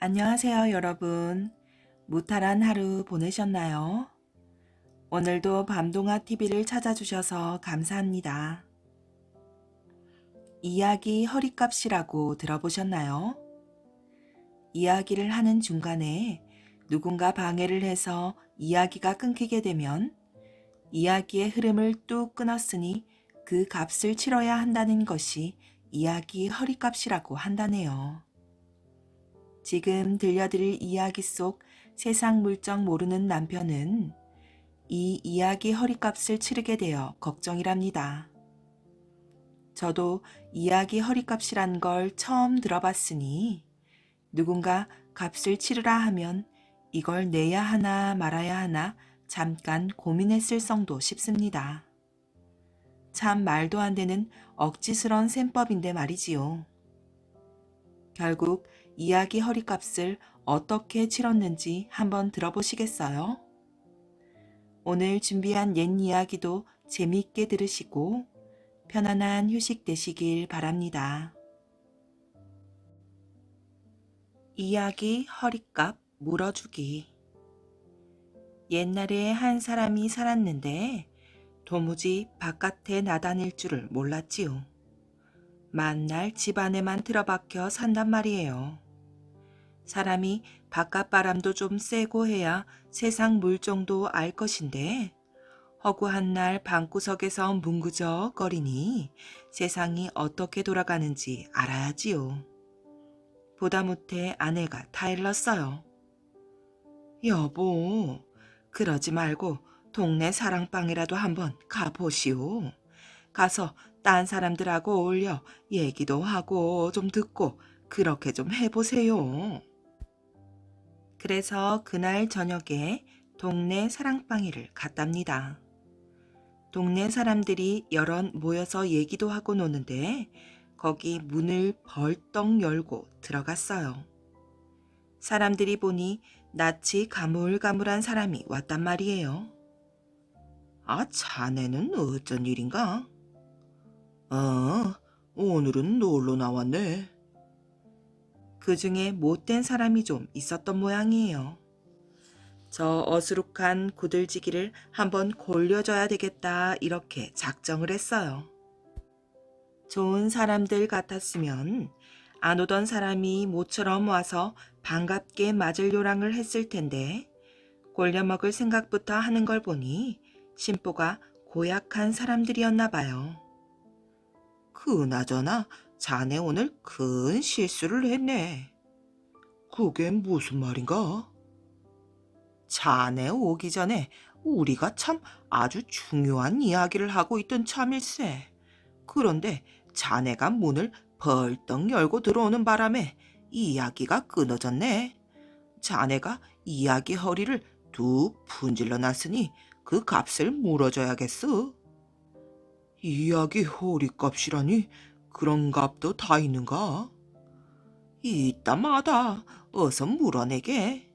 안녕하세요, 여러분. 무탈한 하루 보내셨나요? 오늘도 밤동아 TV를 찾아주셔서 감사합니다. 이야기 허리값이라고 들어보셨나요? 이야기를 하는 중간에 누군가 방해를 해서 이야기가 끊기게 되면 이야기의 흐름을 뚝 끊었으니 그 값을 치러야 한다는 것이 이야기 허리값이라고 한다네요. 지금 들려드릴 이야기 속 세상 물정 모르는 남편은 이 이야기 허리값을 치르게 되어 걱정이랍니다. 저도 이야기 허리값이란 걸 처음 들어봤으니 누군가 값을 치르라 하면 이걸 내야 하나 말아야 하나 잠깐 고민했을 정도 싶습니다. 참 말도 안 되는 억지스런 셈법인데 말이지요. 결국 이야기 허리값을 어떻게 치렀는지 한번 들어보시겠어요? 오늘 준비한 옛 이야기도 재미있게 들으시고 편안한 휴식 되시길 바랍니다. 이야기 허리값 물어주기. 옛날에 한 사람이 살았는데 도무지 바깥에 나다닐 줄을 몰랐지요. 만날 집 안에만 틀어박혀 산단 말이에요. 사람이 바깥바람도 좀 쐬고 해야 세상 물정도 알 것인데 허구한 날 방구석에서 뭉그적거리니 세상이 어떻게 돌아가는지 알아야지요. 보다 못해 아내가 타일렀어요. 여보, 그러지 말고 동네 사랑방이라도 한번 가보시오. 가서 딴 사람들하고 어울려 얘기도 하고 좀 듣고 그렇게 좀 해보세요. 그래서 그날 저녁에 동네 사랑방이를 갔답니다. 동네 사람들이 여럿 모여서 얘기도 하고 노는데 거기 문을 벌떡 열고 들어갔어요. 사람들이 보니 낯이 가물가물한 사람이 왔단 말이에요. 아, 자네는 어쩐 일인가? 오늘은 놀러 나왔네. 그 중에 못된 사람이 좀 있었던 모양이에요. 저 어수룩한 구들지기를 한번 골려줘야 되겠다 이렇게 작정을 했어요. 좋은 사람들 같았으면 안 오던 사람이 모처럼 와서 반갑게 맞을 요랑을 했을 텐데 골려먹을 생각부터 하는 걸 보니 심보가 고약한 사람들이었나 봐요. 그나저나 자네 오늘 큰 실수를 했네. 그게 무슨 말인가? 자네 오기 전에 우리가 참 아주 중요한 이야기를 하고 있던 참일세. 그런데 자네가 문을 벌떡 열고 들어오는 바람에 이야기가 끊어졌네. 자네가 이야기 허리를 뚝 분질러 놨으니 그 값을 물어줘야겠어. 이야기 허리값이라니 그런 값도 다 있는가? 있다 마다 어서 물어내게.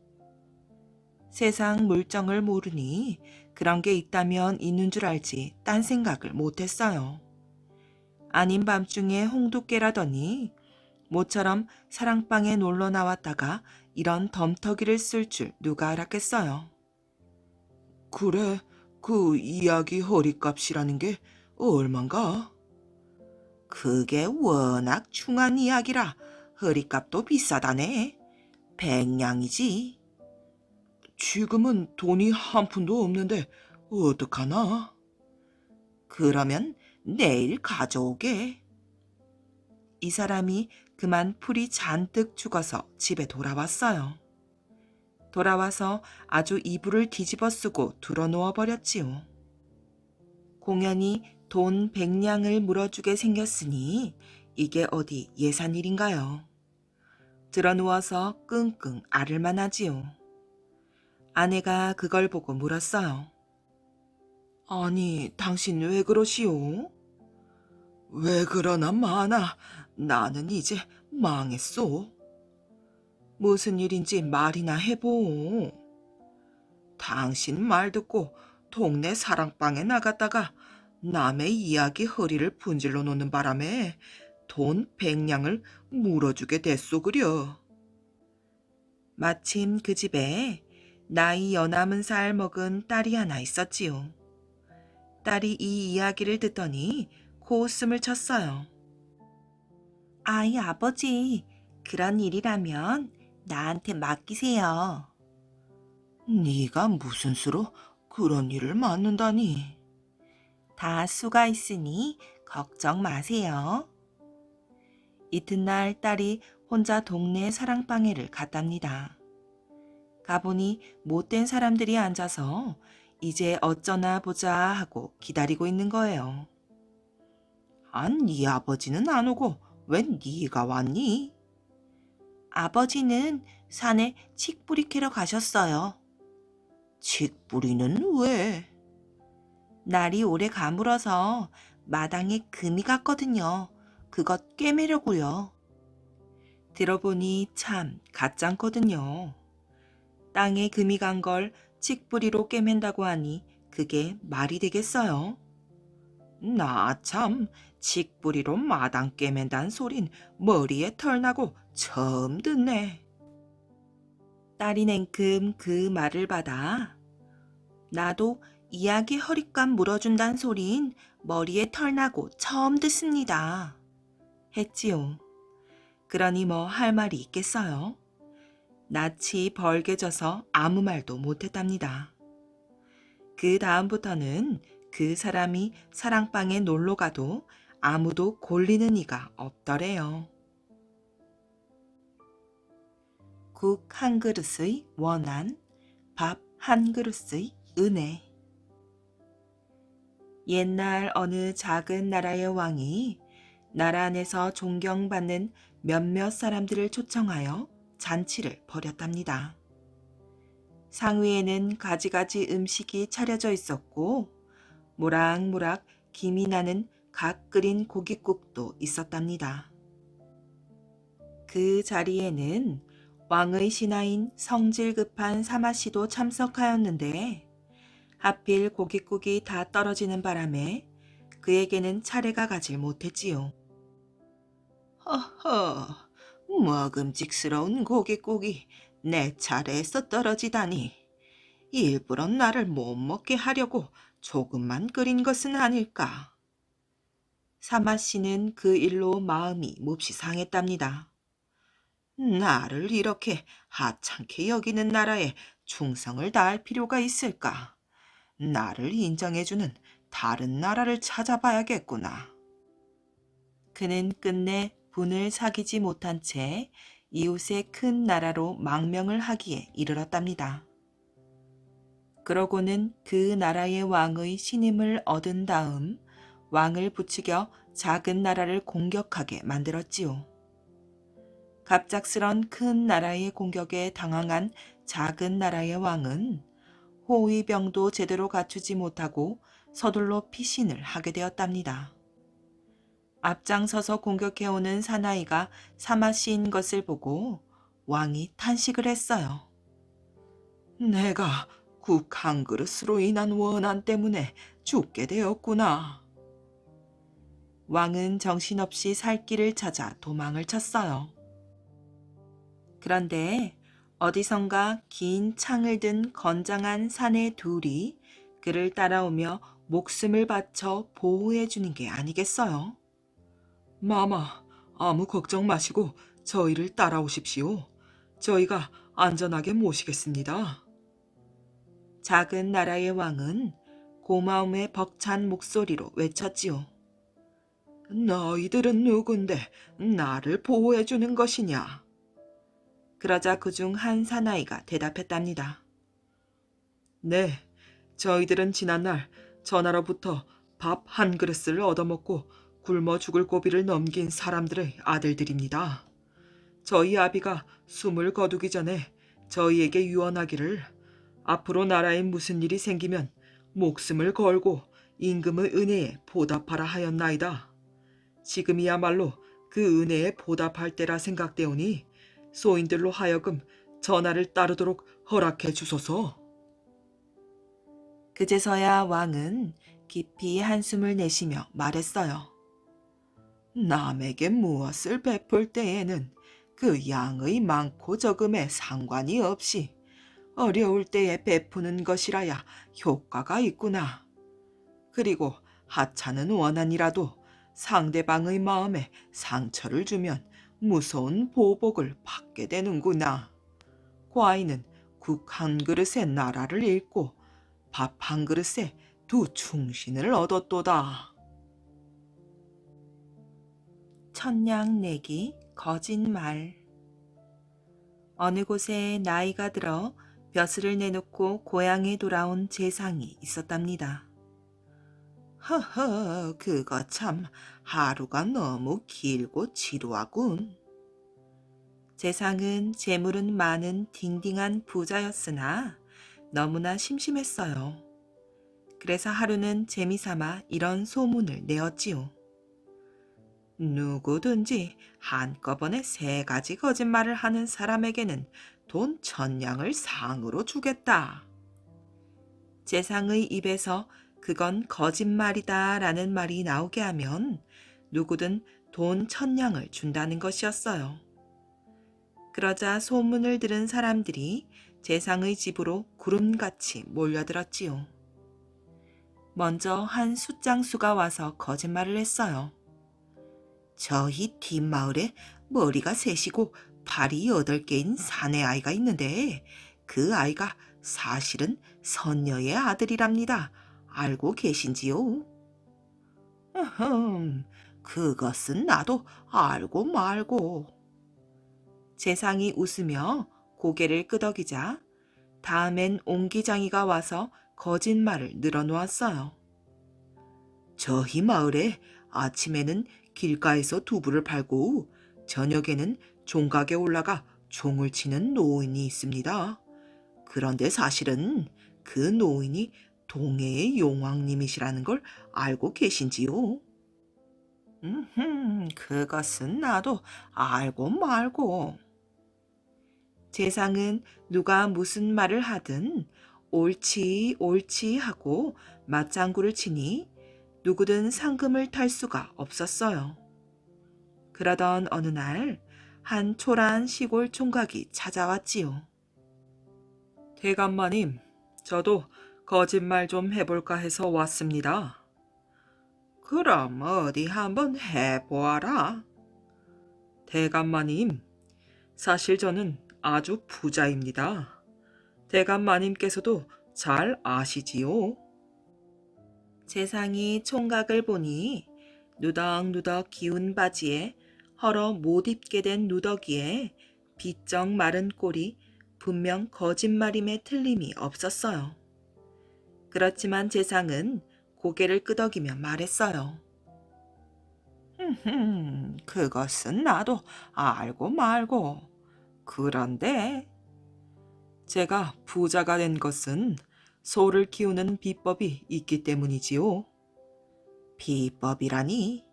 세상 물정을 모르니 그런 게 있다면 있는 줄 알지 딴 생각을 못했어요. 아닌 밤중에 홍두깨라더니 모처럼 사랑방에 놀러 나왔다가 이런 덤터기를 쓸 줄 누가 알았겠어요. 그래, 그 이야기 허리값이라는 게 얼만가? 그게 워낙 중한 이야기라 허리값도 비싸다네. 백냥이지. 지금은 돈이 한 푼도 없는데 어떡하나? 그러면 내일 가져오게. 이 사람이 그만 풀이 잔뜩 죽어서 집에 돌아왔어요. 돌아와서 아주 이불을 뒤집어 쓰고 드러누워 버렸지요. 공연히 돈 100냥을 물어주게 생겼으니 이게 어디 예산일인가요? 드러누워서 끙끙 앓을만 하지요. 아내가 그걸 보고 물었어요. 아니, 당신 왜 그러시오? 왜 그러나 마나, 나는 이제 망했소. 무슨 일인지 말이나 해보. 당신 말 듣고 동네 사랑방에 나갔다가 남의 이야기 허리를 분질러 놓는 바람에 돈 100냥을 물어주게 됐소 그려. 마침 그 집에 나이 여남은 살 먹은 딸이 하나 있었지요. 딸이 이 이야기를 듣더니 코웃음을 쳤어요. 아이 아버지, 그런 일이라면 나한테 맡기세요. 네가 무슨 수로 그런 일을 맡는다니? 다 수가 있으니 걱정 마세요. 이튿날 딸이 혼자 동네 사랑방에를 갔답니다. 가보니 못된 사람들이 앉아서 이제 어쩌나 보자 하고 기다리고 있는 거예요. 네 아버지는 안 오고 웬 네가 왔니? 아버지는 산에 칡뿌리 캐러 가셨어요. 칡뿌리는 왜? 날이 오래 가물어서 마당에 금이 갔거든요. 그것 꿰매려고요. 들어보니 참 가짱거든요. 땅에 금이 간 걸 칡뿌리로 꿰맨다고 하니 그게 말이 되겠어요? 나 참 칡뿌리로 마당 꿰맨다는 소린 머리에 털나고 처음 듣네. 딸이 냉큼 그 말을 받아 나도 이야기 허릿감 물어준다는 소린 머리에 털나고 처음 듣습니다. 했지요. 그러니 뭐 할 말이 있겠어요? 낯이 벌개져서 아무 말도 못했답니다. 그 다음부터는 그 사람이 사랑방에 놀러 가도 아무도 골리는 이가 없더래요. 국 한 그릇의 원한, 밥 한 그릇의 은혜. 옛날 어느 작은 나라의 왕이 나라 안에서 존경받는 몇몇 사람들을 초청하여 잔치를 벌였답니다. 상위에는 가지가지 음식이 차려져 있었고 모락모락 김이 나는 각 끓인 고깃국도 있었답니다. 그 자리에는 왕의 신하인 성질 급한 사마씨도 참석하였는데 하필 고깃국이 다 떨어지는 바람에 그에게는 차례가 가질 못했지요. 허허, 먹음직스러운 고깃국이 내 차례에서 떨어지다니. 일부러 나를 못 먹게 하려고 조금만 끓인 것은 아닐까. 사마씨는 그 일로 마음이 몹시 상했답니다. 나를 이렇게 하찮게 여기는 나라에 충성을 다할 필요가 있을까? 나를 인정해주는 다른 나라를 찾아봐야겠구나. 그는 끝내 분을 사귀지 못한 채 이웃의 큰 나라로 망명을 하기에 이르렀답니다. 그러고는 그 나라의 왕의 신임을 얻은 다음 왕을 부추겨 작은 나라를 공격하게 만들었지요. 갑작스런 큰 나라의 공격에 당황한 작은 나라의 왕은 호위병도 제대로 갖추지 못하고 서둘러 피신을 하게 되었답니다. 앞장서서 공격해오는 사나이가 사마씨인 것을 보고 왕이 탄식을 했어요. 내가 국 한 그릇으로 인한 원한 때문에 죽게 되었구나. 왕은 정신없이 살 길을 찾아 도망을 쳤어요. 그런데 어디선가 긴 창을 든 건장한 사내 둘이 그를 따라오며 목숨을 바쳐 보호해 주는 게 아니겠어요? 마마, 아무 걱정 마시고 저희를 따라오십시오. 저희가 안전하게 모시겠습니다. 작은 나라의 왕은 고마움에 벅찬 목소리로 외쳤지요. 너희들은 누군데 나를 보호해 주는 것이냐? 그러자 그중 한 사나이가 대답했답니다. 네, 저희들은 지난날 전하로부터 밥 한 그릇을 얻어먹고 굶어 죽을 고비를 넘긴 사람들의 아들들입니다. 저희 아비가 숨을 거두기 전에 저희에게 유언하기를 앞으로 나라에 무슨 일이 생기면 목숨을 걸고 임금의 은혜에 보답하라 하였나이다. 지금이야말로 그 은혜에 보답할 때라 생각되오니 소인들로 하여금 전하를 따르도록 허락해 주소서. 그제서야 왕은 깊이 한숨을 내쉬며 말했어요. 남에게 무엇을 베풀 때에는 그 양의 많고 적음에 상관이 없이 어려울 때에 베푸는 것이라야 효과가 있구나. 그리고 하찮은 원한이라도 상대방의 마음에 상처를 주면 무서운 보복을 받게 되는구나. 과인은 국 한 그릇에 나라를 잃고 밥 한 그릇에 두 충신을 얻었도다. 천냥 내기 거짓말. 어느 곳에 나이가 들어 벼슬을 내놓고 고향에 돌아온 재상이 있었답니다. 허허, 그거 참 하루가 너무 길고 지루하군. 재상은 재물은 많은 딩딩한 부자였으나 너무나 심심했어요. 그래서 하루는 재미삼아 이런 소문을 내었지요. 누구든지 한꺼번에 3가지 거짓말을 하는 사람에게는 돈 1000냥을 상으로 주겠다. 재상의 입에서 그건 거짓말이다 라는 말이 나오게 하면 누구든 돈 1000냥을 준다는 것이었어요. 그러자 소문을 들은 사람들이 재상의 집으로 구름같이 몰려들었지요. 먼저 한 숫장수가 와서 거짓말을 했어요. 저희 뒷마을에 머리가 셋이고 발이 8개인 사내 아이가 있는데 그 아이가 사실은 선녀의 아들이랍니다. 알고 계신지요? 그것은 나도 알고 말고. 재상이 웃으며 고개를 끄덕이자 다음엔 옹기장이가 와서 거짓말을 늘어놓았어요. 저희 마을에 아침에는 길가에서 두부를 팔고 저녁에는 종각에 올라가 종을 치는 노인이 있습니다. 그런데 사실은 그 노인이 동해의 용왕님이시라는 걸 알고 계신지요? 그것은 나도 알고 말고. 재상은 누가 무슨 말을 하든 옳지 옳지 하고 맞장구를 치니 누구든 상금을 탈 수가 없었어요. 그러던 어느 날 한 초라한 시골 총각이 찾아왔지요. 대감마님, 저도 거짓말 좀 해볼까 해서 왔습니다. 그럼 어디 한번 해보아라. 대감마님, 사실 저는 아주 부자입니다. 대감마님께서도 잘 아시지요? 재상이 총각을 보니 누덕누덕 기운 바지에 헐어 못 입게 된 누더기에 비쩍 마른 꼴이 분명 거짓말임에 틀림이 없었어요. 그렇지만 재상은 고개를 끄덕이며 말했어요. 그것은 나도 알고 말고. 그런데 제가 부자가 된 것은 소를 키우는 비법이 있기 때문이지요. 비법이라니?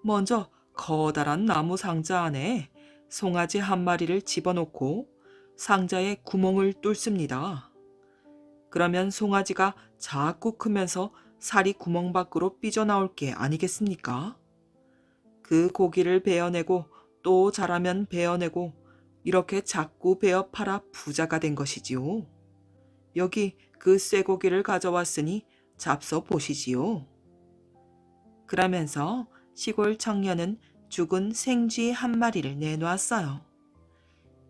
먼저 커다란 나무 상자 안에 송아지 한 마리를 집어넣고 상자에 구멍을 뚫습니다. 그러면 송아지가 자꾸 크면서 살이 구멍 밖으로 삐져나올 게 아니겠습니까? 그 고기를 베어내고 또 자라면 베어내고 이렇게 자꾸 베어 팔아 부자가 된 것이지요. 여기 그 쇠고기를 가져왔으니 잡숴 보시지요. 그러면서 시골 청년은 죽은 생쥐 한 마리를 내놓았어요.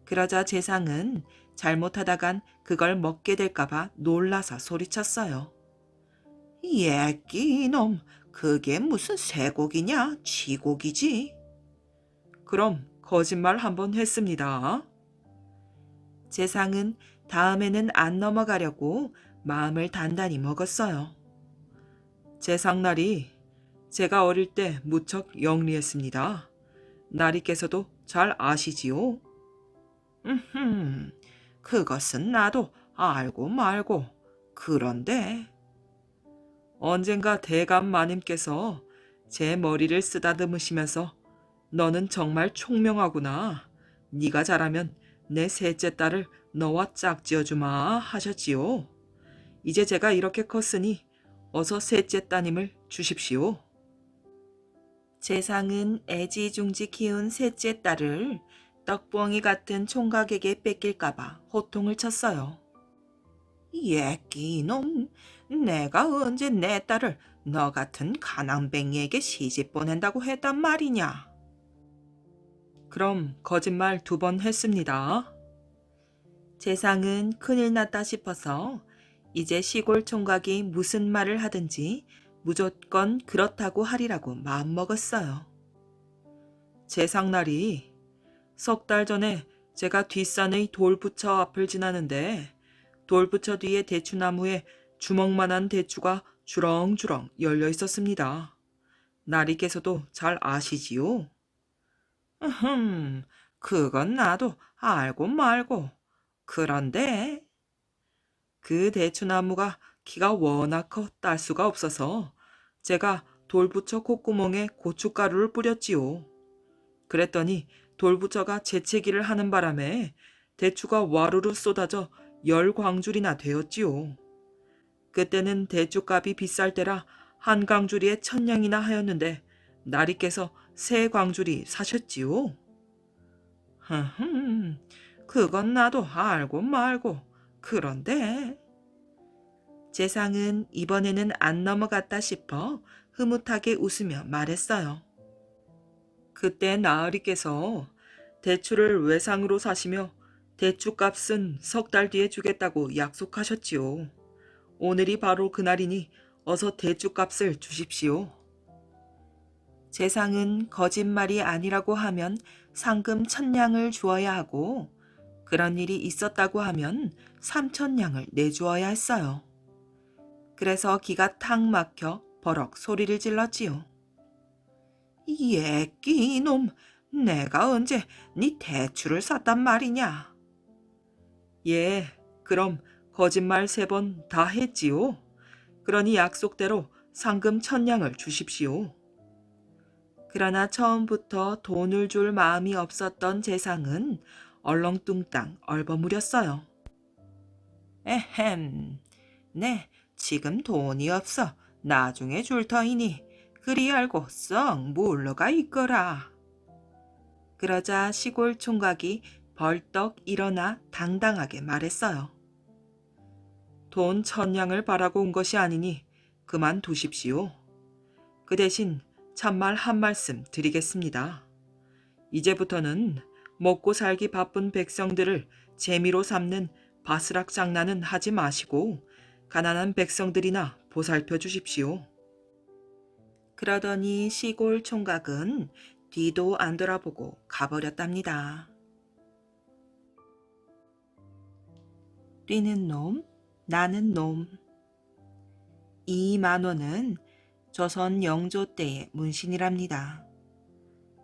그러자 재상은 잘못하다간 그걸 먹게 될까봐 놀라서 소리쳤어요. 예끼 이놈, 그게 무슨 쇠고기냐? 쥐고기지. 그럼 거짓말 한번 했습니다. 재상은 다음에는 안 넘어가려고 마음을 단단히 먹었어요. 재상날이 제가 어릴 때 무척 영리했습니다. 나리께서도 잘 아시지요? 그것은 나도 알고 말고. 그런데 언젠가 대감 마님께서 제 머리를 쓰다듬으시면서 너는 정말 총명하구나. 네가 자라면 내 셋째 딸을 너와 짝지어주마 하셨지요. 이제 제가 이렇게 컸으니 어서 셋째 따님을 주십시오. 재상은 애지중지 키운 셋째 딸을 떡부엉이 같은 총각에게 뺏길까봐 호통을 쳤어요. 예끼 이놈, 내가 언제 내 딸을 너 같은 가난뱅이에게 시집 보낸다고 했단 말이냐? 그럼 거짓말 2번 했습니다. 재상은 큰일 났다 싶어서 이제 시골 총각이 무슨 말을 하든지 무조건 그렇다고 하리라고 마음먹었어요. 재상날이 3달 전에 제가 뒷산의 돌부처 앞을 지나는데 돌부처 뒤에 대추나무에 주먹만한 대추가 주렁주렁 열려 있었습니다. 나리께서도 잘 아시지요? 그건 나도 알고 말고. 그런데 그 대추나무가 키가 워낙 커 딸 수가 없어서 제가 돌부처 콧구멍에 고춧가루를 뿌렸지요. 그랬더니 돌부처가 재채기를 하는 바람에 대추가 와르르 쏟아져 10광줄이나 되었지요. 그때는 대추값이 비쌀 때라 한 광주리에 1,000냥이나 하였는데 나리께서 3광주리 사셨지요. 그건 나도 알고 말고. 그런데 재상은 이번에는 안 넘어갔다 싶어 흐뭇하게 웃으며 말했어요. 그때 나으리께서 대추를 외상으로 사시며 대추값은 3달 뒤에 주겠다고 약속하셨지요. 오늘이 바로 그날이니 어서 대추값을 주십시오. 재상은 거짓말이 아니라고 하면 상금 1,000냥을 주어야 하고 그런 일이 있었다고 하면 3,000냥을 내주어야 했어요. 그래서 기가 탁 막혀 버럭 소리를 질렀지요. 예끼 이놈, 내가 언제 네 대추를 샀단 말이냐? 예, 그럼 거짓말 3번 다 했지요. 그러니 약속대로 상금 1,000냥을 주십시오. 그러나 처음부터 돈을 줄 마음이 없었던 재상은 얼렁뚱땅 얼버무렸어요. 에헴, 네, 지금 돈이 없어 나중에 줄 터이니 그리 알고 썩 물러가 있거라. 그러자 시골 총각이 벌떡 일어나 당당하게 말했어요. 돈 1,000냥을 바라고 온 것이 아니니 그만 두십시오. 그 대신 참말 한 말씀 드리겠습니다. 이제부터는 먹고 살기 바쁜 백성들을 재미로 삼는 바스락 장난은 하지 마시고 가난한 백성들이나 보살펴 주십시오. 그러더니 시골 총각은 뒤도 안 돌아보고 가버렸답니다. 뛰는 놈, 나는 놈. 이 만원은 조선 영조 때의 문신이랍니다.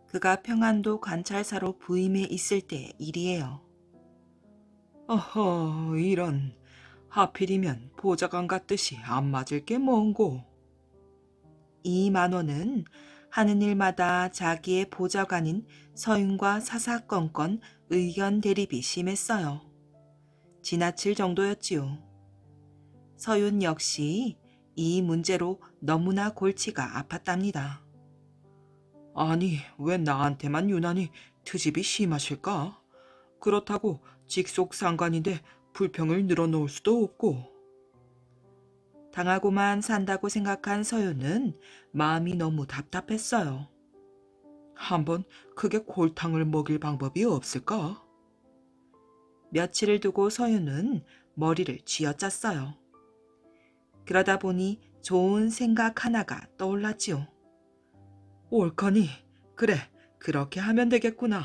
그가 평안도 관찰사로 부임해 있을 때의 일이에요. 어허, 이런. 하필이면 보좌관 같듯이 안 맞을 게 뭔고. 이 만원은 하는 일마다 자기의 보좌관인 서윤과 사사건건 의견 대립이 심했어요. 지나칠 정도였지요. 서윤 역시 이 문제로 너무나 골치가 아팠답니다. 아니, 왜 나한테만 유난히 트집이 심하실까? 그렇다고 직속상관인데 불평을 늘어놓을 수도 없고. 당하고만 산다고 생각한 서윤은 마음이 너무 답답했어요. 한번 크게 골탕을 먹일 방법이 없을까? 며칠을 두고 서윤은 머리를 쥐어짰어요. 그러다 보니 좋은 생각 하나가 떠올랐지요. 옳거니, 그래, 그렇게 하면 되겠구나.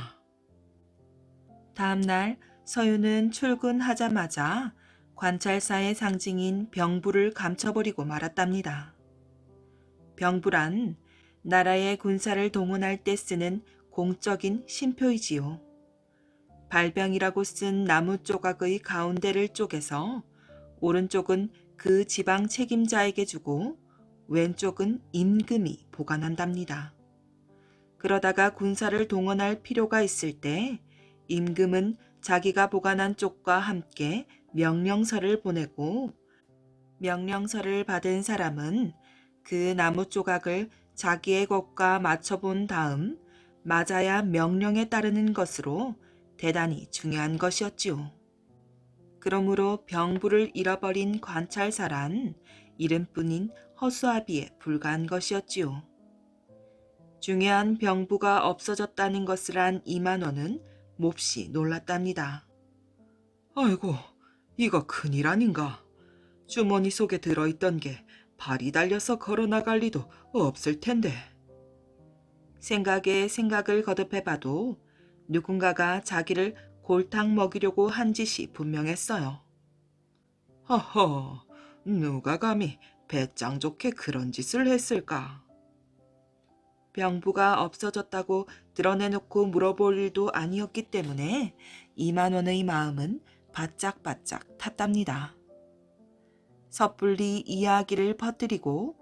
다음 날 서윤은 출근하자마자 관찰사의 상징인 병부를 감춰버리고 말았답니다. 병부란 나라의 군사를 동원할 때 쓰는 공적인 신표이지요. 발병이라고 쓴 나무 조각의 가운데를 쪼개서 오른쪽은 그 지방 책임자에게 주고 왼쪽은 임금이 보관한답니다. 그러다가 군사를 동원할 필요가 있을 때 임금은 자기가 보관한 쪽과 함께 명령서를 보내고 명령서를 받은 사람은 그 나무 조각을 자기의 것과 맞춰본 다음 맞아야 명령에 따르는 것으로 대단히 중요한 것이었지요. 그러므로 병부를 잃어버린 관찰사란 이름뿐인 허수아비에 불과한 것이었지요. 중요한 병부가 없어졌다는 것을 안 이만원은 몹시 놀랐답니다. 아이고, 이거 큰일 아닌가. 주머니 속에 들어있던 게 발이 달려서 걸어나갈 리도 없을 텐데. 생각에 생각을 거듭해봐도 누군가가 자기를 골탕 먹이려고 한 짓이 분명했어요. 허허, 누가 감히 배짱 좋게 그런 짓을 했을까? 병부가 없어졌다고 드러내놓고 물어볼 일도 아니었기 때문에 이만원의 마음은 바짝바짝 탔답니다. 섣불리 이야기를 퍼뜨리고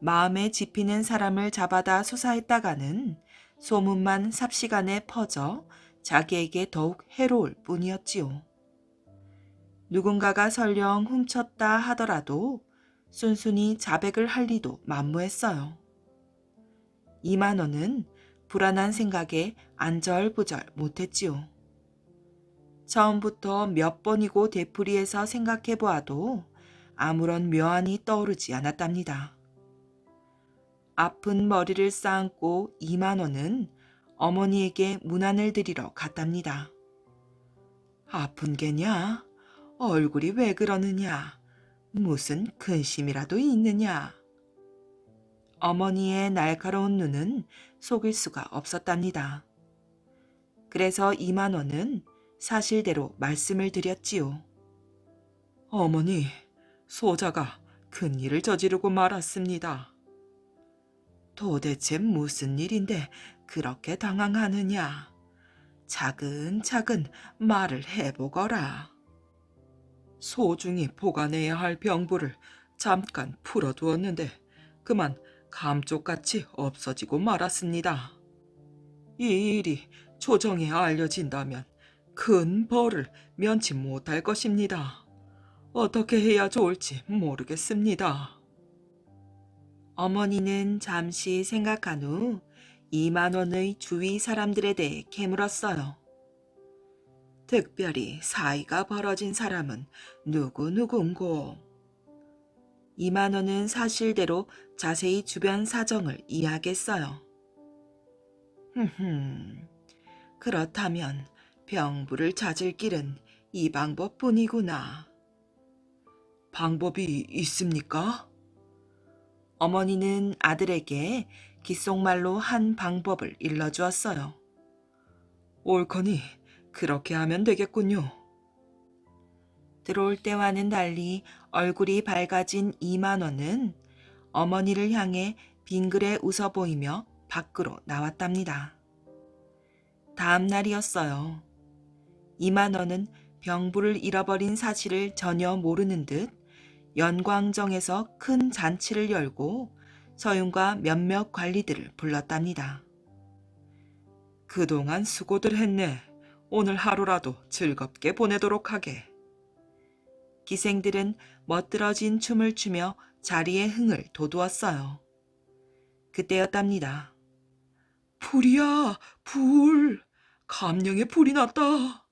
마음에 집히는 사람을 잡아다 수사했다가는 소문만 삽시간에 퍼져 자기에게 더욱 해로울 뿐이었지요. 누군가가 설령 훔쳤다 하더라도 순순히 자백을 할 리도 만무했어요. 이만원은 불안한 생각에 안절부절 못했지요. 처음부터 몇 번이고 되풀이해서 생각해 보아도 아무런 묘안이 떠오르지 않았답니다. 아픈 머리를 쌓고 이만원은 어머니에게 문안을 드리러 갔답니다. 아픈 게냐? 얼굴이 왜 그러느냐? 무슨 근심이라도 있느냐? 어머니의 날카로운 눈은 속일 수가 없었답니다. 그래서 이만원은 사실대로 말씀을 드렸지요. 어머니, 소자가 큰일을 저지르고 말았습니다. 도대체 무슨 일인데 그렇게 당황하느냐? 차근차근 말을 해보거라. 소중히 보관해야 할 병부를 잠깐 풀어두었는데 그만 감쪽같이 없어지고 말았습니다. 이 일이 조정에 알려진다면 큰 벌을 면치 못할 것입니다. 어떻게 해야 좋을지 모르겠습니다. 어머니는 잠시 생각한 후 2만 원의 주위 사람들에 대해 캐물었어요. 특별히 사이가 벌어진 사람은 누구누군고. 2만 원은 사실대로 자세히 주변 사정을 이야기했어요. 그렇다면 병부를 찾을 길은 이 방법뿐이구나. 방법이 있습니까? 어머니는 아들에게 귓속말로 한 방법을 일러주었어요. 옳거니 그렇게 하면 되겠군요. 들어올 때와는 달리 얼굴이 밝아진 2만 원은 어머니를 향해 빙그레 웃어 보이며 밖으로 나왔답니다. 다음 날이었어요. 2만 원은 병부를 잃어버린 사실을 전혀 모르는 듯 연광정에서 큰 잔치를 열고 서윤과 몇몇 관리들을 불렀답니다. 그동안 수고들 했네. 오늘 하루라도 즐겁게 보내도록 하게. 기생들은 멋들어진 춤을 추며 자리에 흥을 돋우었어요. 그때였답니다. 불이야, 불! 감령에 불이 났다.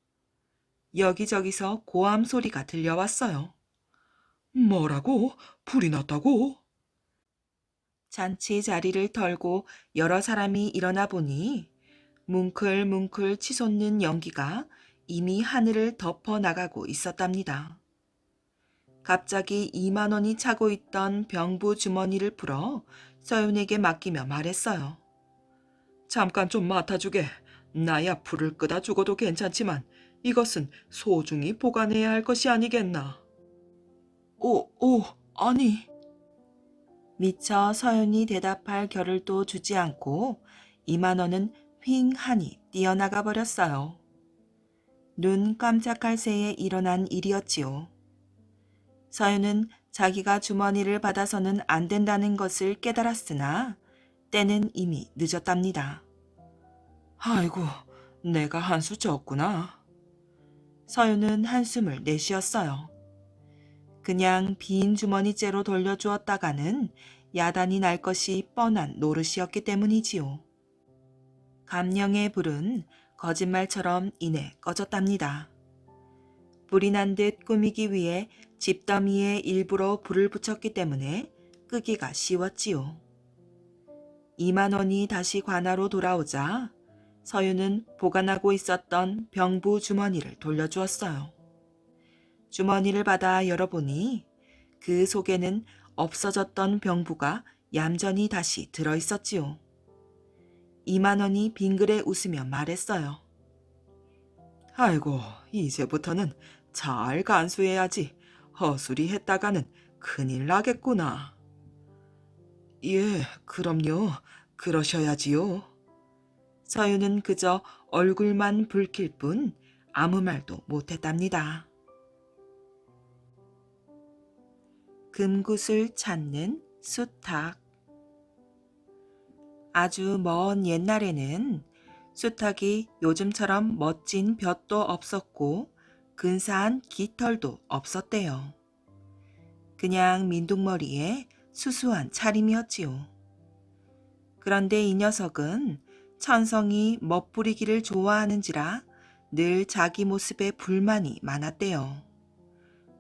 여기저기서 고함 소리가 들려왔어요. 뭐라고? 불이 났다고? 잔치 자리를 털고 여러 사람이 일어나 보니 뭉클뭉클 치솟는 연기가 이미 하늘을 덮어 나가고 있었답니다. 갑자기 2만 원이 차고 있던 병부 주머니를 풀어 서윤에게 맡기며 말했어요. 잠깐 좀 맡아주게. 나야 불을 끄다 죽어도 괜찮지만 이것은 소중히 보관해야 할 것이 아니겠나. 아니. 미처 서윤이 대답할 겨를도 주지 않고 2만 원은 휑하니 뛰어나가 버렸어요. 눈 깜짝할 새에 일어난 일이었지요. 서윤은 자기가 주머니를 받아서는 안 된다는 것을 깨달았으나 때는 이미 늦었답니다. 아이고, 내가 한 수 졌구나. 서윤은 한숨을 내쉬었어요. 그냥 빈 주머니째로 돌려주었다가는 야단이 날 것이 뻔한 노릇이었기 때문이지요. 감령의 불은 거짓말처럼 이내 꺼졌답니다. 불이 난 듯 꾸미기 위해 집더미에 일부러 불을 붙였기 때문에 끄기가 쉬웠지요. 2만 원이 다시 관아로 돌아오자 서유는 보관하고 있었던 병부 주머니를 돌려주었어요. 주머니를 받아 열어보니 그 속에는 없어졌던 병부가 얌전히 다시 들어있었지요. 2만 원이 빙그레 웃으며 말했어요. 아이고, 이제부터는 잘 간수해야지. 허술이 했다가는 큰일 나겠구나. 예, 그럼요. 그러셔야지요. 서유는 그저 얼굴만 붉힐 뿐 아무 말도 못했답니다. 금굿을 찾는 수탉. 아주 먼 옛날에는 수탉이 요즘처럼 멋진 볕도 없었고 근사한 깃털도 없었대요. 그냥 민둥머리에 수수한 차림이었지요. 그런데 이 녀석은 천성이 멋부리기를 좋아하는지라 늘 자기 모습에 불만이 많았대요.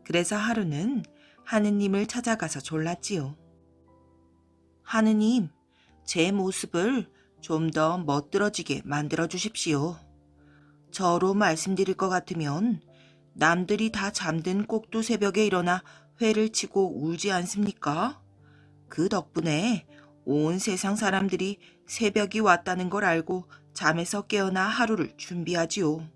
그래서 하루는 하느님을 찾아가서 졸랐지요. 하느님, 제 모습을 좀 더 멋들어지게 만들어 주십시오. 저로 말씀드릴 것 같으면 남들이 다 잠든 꼭두 새벽에 일어나 회를 치고 울지 않습니까? 그 덕분에 온 세상 사람들이 새벽이 왔다는 걸 알고 잠에서 깨어나 하루를 준비하지요.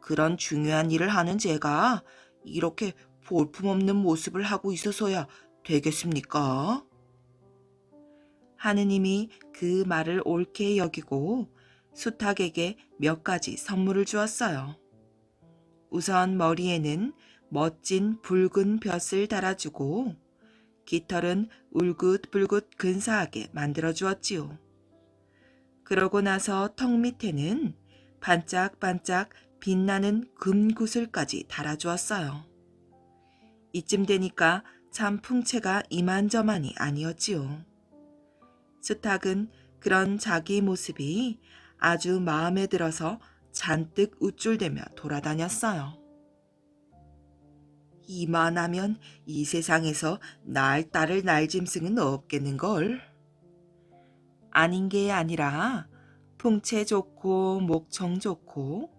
그런 중요한 일을 하는 제가 이렇게 볼품없는 모습을 하고 있어서야 되겠습니까? 하느님이 그 말을 옳게 여기고 수탉에게 몇 가지 선물을 주었어요. 우선 머리에는 멋진 붉은 벼슬 달아주고 깃털은 울긋불긋 근사하게 만들어 주었지요. 그러고 나서 턱 밑에는 반짝반짝 빛나는 금구슬까지 달아주었어요. 이쯤 되니까 참 풍채가 이만저만이 아니었지요. 수탉은 그런 자기 모습이 아주 마음에 들어서 잔뜩 우쭐대며 돌아다녔어요. 이만하면 이 세상에서 날 따를 날짐승은 없겠는걸. 아닌 게 아니라 풍채 좋고 목청 좋고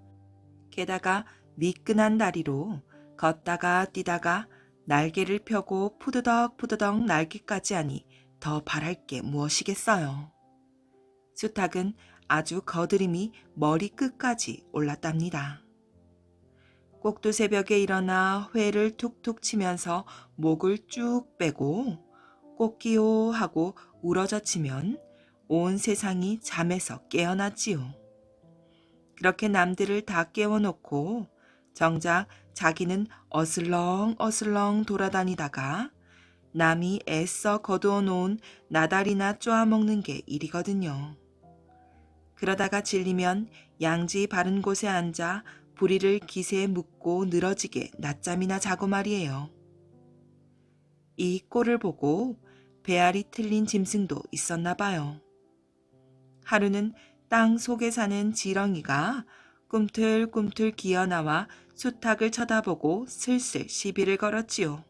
게다가 미끈한 다리로 걷다가 뛰다가 날개를 펴고 푸드덕푸드덕 날기까지 하니 더 바랄 게 무엇이겠어요. 수탉은 아주 거드림이 머리 끝까지 올랐답니다. 꼭두 새벽에 일어나 회를 툭툭 치면서 목을 쭉 빼고 꼬끼요 하고 우러져치면 온 세상이 잠에서 깨어났지요. 그렇게 남들을 다 깨워놓고 정작 자기는 어슬렁어슬렁 돌아다니다가 남이 애써 거두어 놓은 나달이나 쪼아먹는 게 일이거든요. 그러다가 질리면 양지 바른 곳에 앉아 부리를 기세에 묶고 늘어지게 낮잠이나 자고 말이에요. 이 꼴을 보고 배알이 틀린 짐승도 있었나 봐요. 하루는 땅 속에 사는 지렁이가 꿈틀꿈틀 기어나와 수탉을 쳐다보고 슬슬 시비를 걸었지요.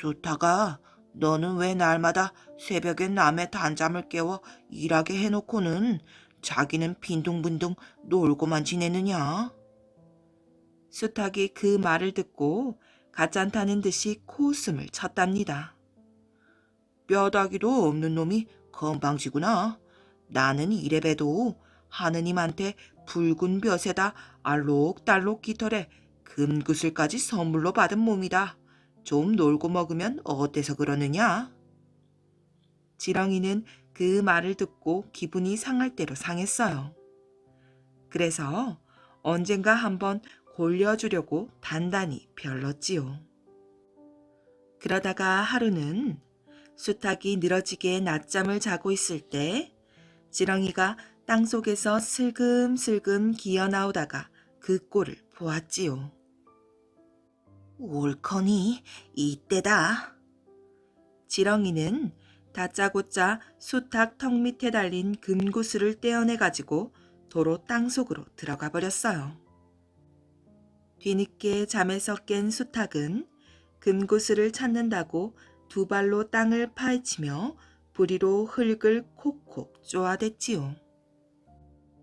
수탉아, 너는 왜 날마다 새벽에 남의 단잠을 깨워 일하게 해놓고는 자기는 빈둥빈둥 놀고만 지내느냐? 수탉이 그 말을 듣고 가짠타는 듯이 코웃음을 쳤답니다. 뼈다귀도 없는 놈이 건방지구나. 나는 이래봬도 하느님한테 붉은 벼에다 알록달록 깃털에 금구슬까지 선물로 받은 몸이다. 좀 놀고 먹으면 어때서 그러느냐? 지렁이는 그 말을 듣고 기분이 상할 대로 상했어요. 그래서 언젠가 한번 골려주려고 단단히 별렀지요. 그러다가 하루는 수탉이 늘어지게 낮잠을 자고 있을 때 지렁이가 땅속에서 슬금슬금 기어나오다가 그 꼴을 보았지요. 옳거니 이때다. 지렁이는 다짜고짜 수탉 턱 밑에 달린 금구슬을 떼어내가지고 도로 땅속으로 들어가 버렸어요. 뒤늦게 잠에서 깬 수탉은 금구슬을 찾는다고 두 발로 땅을 파헤치며 부리로 흙을 콕콕 쪼아댔지요.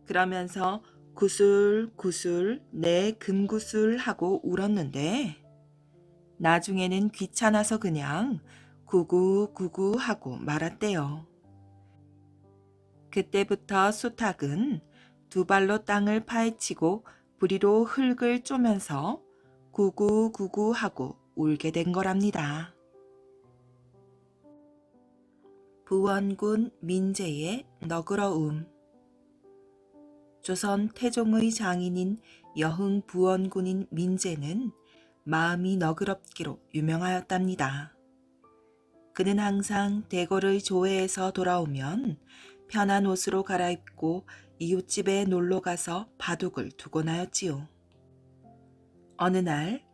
그러면서 구슬 구슬 내 금구슬 하고 울었는데 나중에는 귀찮아서 그냥 구구구구 하고 말았대요. 그때부터 수탉은 두 발로 땅을 파헤치고 부리로 흙을 쪼면서 구구구구 하고 울게 된 거랍니다. 부원군 민재의 너그러움. 조선 태종의 장인인 여흥 부원군인 민재는 마음이 너그럽기로 유명하였답니다. 그는 항상 대궐의 조회에서 돌아오면 편한 옷으로 갈아입고 이웃집에 놀러가서 바둑을 두곤 하였지요. 어느 날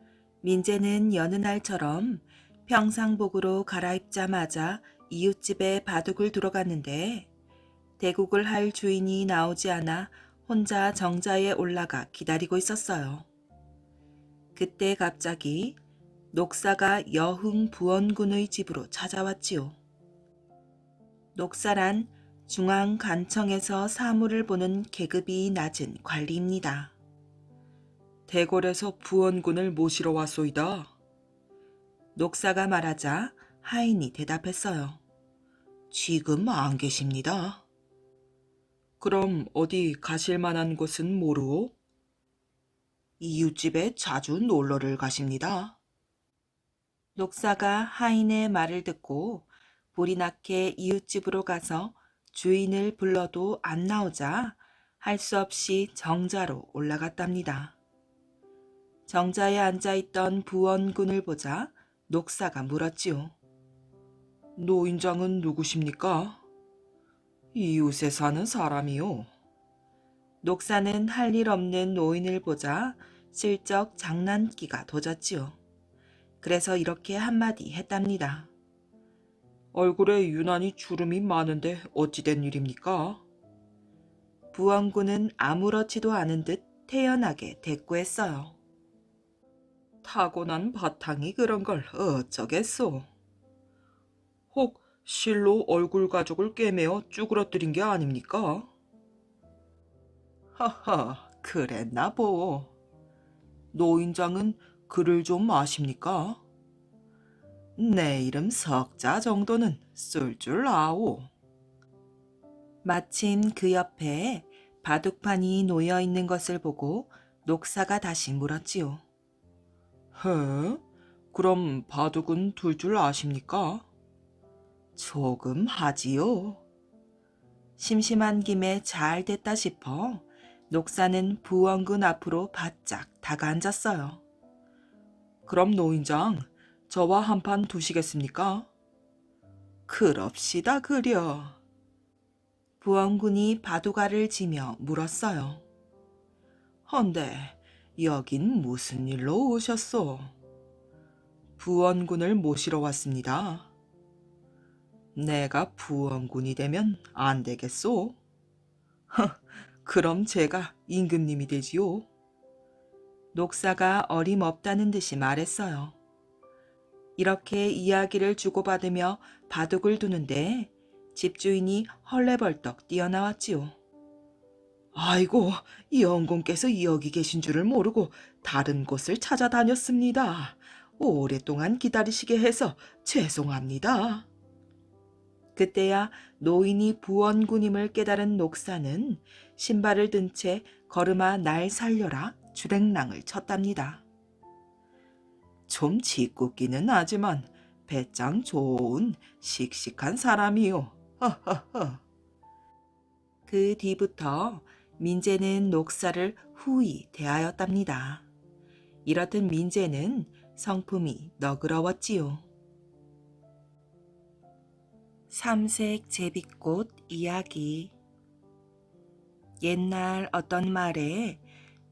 민재는 여느 날처럼 평상복으로 갈아입자마자 이웃집에 바둑을 두러 갔는데 대국을 할 주인이 나오지 않아 혼자 정자에 올라가 기다리고 있었어요. 그때 갑자기 녹사가 여흥 부원군의 집으로 찾아왔지요. 녹사란 중앙관청에서 사무를 보는 계급이 낮은 관리입니다. 대궐에서 부원군을 모시러 왔소이다. 녹사가 말하자 하인이 대답했어요. 지금 안 계십니다. 그럼 어디 가실 만한 곳은 모르오? 이웃집에 자주 놀러를 가십니다. 녹사가 하인의 말을 듣고 볼이 나게 이웃집으로 가서 주인을 불러도 안 나오자 할 수 없이 정자로 올라갔답니다. 정자에 앉아있던 부원군을 보자 녹사가 물었지요. 노인장은 누구십니까? 이웃에 사는 사람이요. 녹사는 할 일 없는 노인을 보자 슬쩍 장난기가 도졌지요. 그래서 이렇게 한마디 했답니다. 얼굴에 유난히 주름이 많은데 어찌 된 일입니까? 부원군은 아무렇지도 않은 듯 태연하게 대꾸했어요. 타고난 바탕이 그런 걸 어쩌겠소. 혹 실로 얼굴 가죽을 꿰매어 쭈그러뜨린 게 아닙니까? 하하, 그랬나 보. 노인장은 글을 좀 아십니까? 내 이름 석자 정도는 쓸 줄 아오. 마침 그 옆에 바둑판이 놓여 있는 것을 보고 녹사가 다시 물었지요. 헤? 그럼 바둑은 둘 줄 아십니까? 조금 하지요. 심심한 김에 잘 됐다 싶어 녹사는 부원군 앞으로 바짝 다가앉았어요. 그럼 노인장, 저와 한판 두시겠습니까? 그럽시다 그려. 부원군이 바둑알을 지며 물었어요. 헌데 여긴 무슨 일로 오셨소? 부원군을 모시러 왔습니다. 내가 부원군이 되면 안 되겠소? 그럼 제가 임금님이 되지요. 녹사가 어림없다는 듯이 말했어요. 이렇게 이야기를 주고받으며 바둑을 두는데 집주인이 헐레벌떡 뛰어나왔지요. 아이고, 영공께서 여기 계신 줄을 모르고 다른 곳을 찾아다녔습니다. 오랫동안 기다리시게 해서 죄송합니다. 그때야 노인이 부원군임을 깨달은 녹사는 신발을 든 채 걸음아 날 살려라 주랭랑을 쳤답니다. 좀 짓궂기는 하지만 배짱 좋은 씩씩한 사람이요. 허허허. 그 뒤부터 민재는 녹사를 후히 대하였답니다. 이렇듯 민재는 성품이 너그러웠지요. 삼색 제비꽃 이야기. 옛날 어떤 말에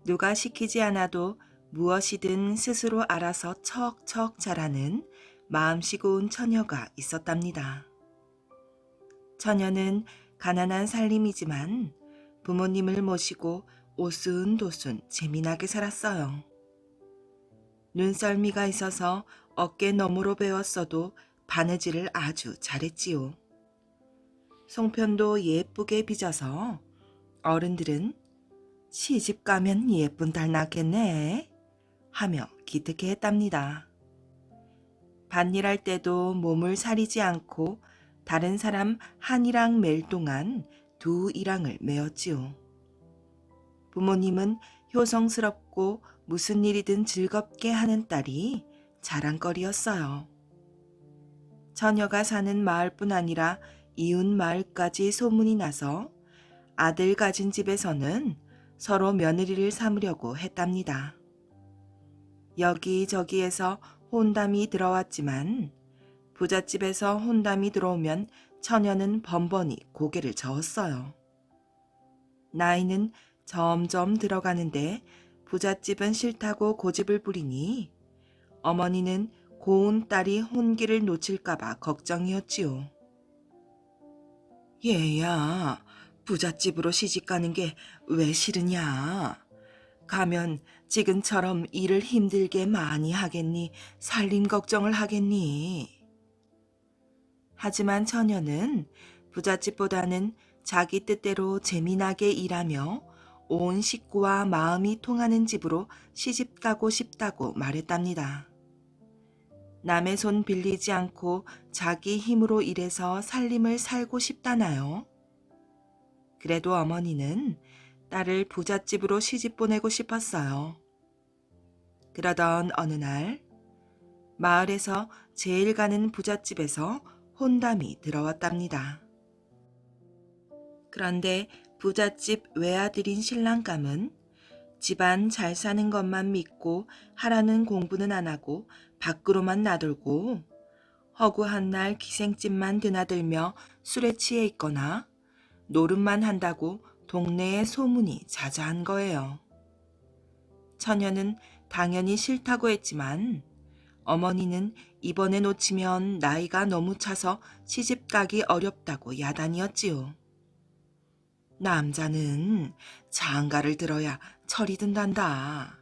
누가 시키지 않아도 무엇이든 스스로 알아서 척척 잘하는 마음씨 고운 처녀가 있었답니다. 처녀는 가난한 살림이지만 부모님을 모시고 오순도순 재미나게 살았어요. 눈썰미가 있어서 어깨 너머로 배웠어도 바느질을 아주 잘했지요. 송편도 예쁘게 빚어서 어른들은 시집 가면 예쁜 딸 낳겠네 하며 기특해했답니다. 밭일할 때도 몸을 사리지 않고 다른 사람 한 이랑 맬 동안 두 이랑을 메었지요. 부모님은 효성스럽고 무슨 일이든 즐겁게 하는 딸이 자랑거리였어요. 처녀가 사는 마을뿐 아니라 이웃 마을까지 소문이 나서 아들 가진 집에서는 서로 며느리를 삼으려고 했답니다. 여기저기에서 혼담이 들어왔지만 부잣집에서 혼담이 들어오면 처녀는 번번이 고개를 저었어요. 나이는 점점 들어가는데 부잣집은 싫다고 고집을 부리니 어머니는 고운 딸이 혼기를 놓칠까봐 걱정이었지요. 얘야, 부잣집으로 시집가는 게 왜 싫으냐? 가면 지금처럼 일을 힘들게 많이 하겠니? 살림 걱정을 하겠니? 하지만 처녀는 부잣집보다는 자기 뜻대로 재미나게 일하며 온 식구와 마음이 통하는 집으로 시집가고 싶다고 말했답니다. 남의 손 빌리지 않고 자기 힘으로 일해서 살림을 살고 싶다나요? 그래도 어머니는 딸을 부잣집으로 시집 보내고 싶었어요. 그러던 어느 날 마을에서 제일 가는 부잣집에서 혼담이 들어왔답니다. 그런데 부잣집 외아들인 신랑감은 집안 잘 사는 것만 믿고 하라는 공부는 안 하고 밖으로만 나돌고 허구한 날 기생집만 드나들며 술에 취해 있거나 노름만 한다고 동네에 소문이 자자한 거예요. 처녀는 당연히 싫다고 했지만 어머니는 이번에 놓치면 나이가 너무 차서 시집 가기 어렵다고 야단이었지요. 남자는 장가를 들어야 철이 든단다.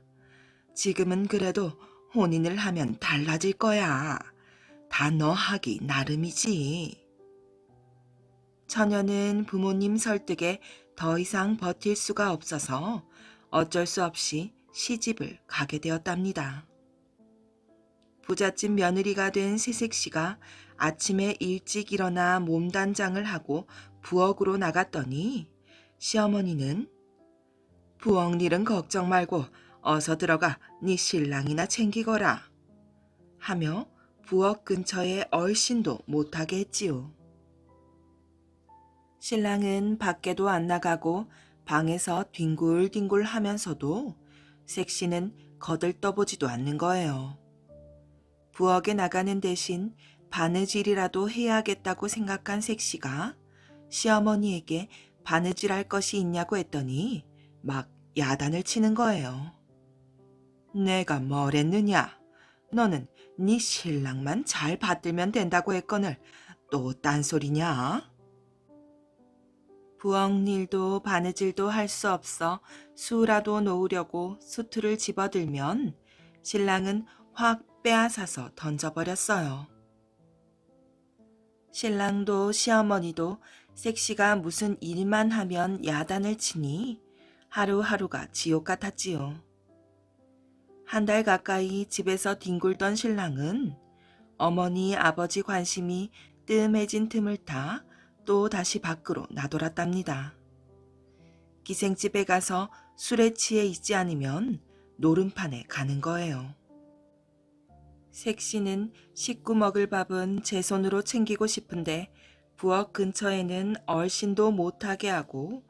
지금은 그래도 혼인을 하면 달라질 거야. 다 너 하기 나름이지. 처녀는 부모님 설득에 더 이상 버틸 수가 없어서 어쩔 수 없이 시집을 가게 되었답니다. 부잣집 며느리가 된 새색시가 아침에 일찍 일어나 몸단장을 하고 부엌으로 나갔더니 시어머니는 부엌 일은 걱정 말고 어서 들어가 네 신랑이나 챙기거라 하며 부엌 근처에 얼씬도 못하게 했지요. 신랑은 밖에도 안 나가고 방에서 뒹굴뒹굴 하면서도 색시는 거들떠보지도 않는 거예요. 부엌에 나가는 대신 바느질이라도 해야겠다고 생각한 색시가 시어머니에게 바느질할 것이 있냐고 했더니 막 야단을 치는 거예요. 내가 뭐랬느냐? 너는 네 신랑만 잘 받들면 된다고 했거늘 또 딴소리냐? 부엌 일도 바느질도 할 수 없어 수라도 놓으려고 수틀을 집어들면 신랑은 확 빼앗아서 던져버렸어요. 신랑도 시어머니도 색시가 무슨 일만 하면 야단을 치니 하루하루가 지옥 같았지요. 한 달 가까이 집에서 뒹굴던 신랑은 어머니 아버지 관심이 뜸해진 틈을 타 또 다시 밖으로 나돌았답니다. 기생집에 가서 술에 취해 있지 않으면 노름판에 가는 거예요. 색시는 식구 먹을 밥은 제 손으로 챙기고 싶은데 부엌 근처에는 얼씬도 못하게 하고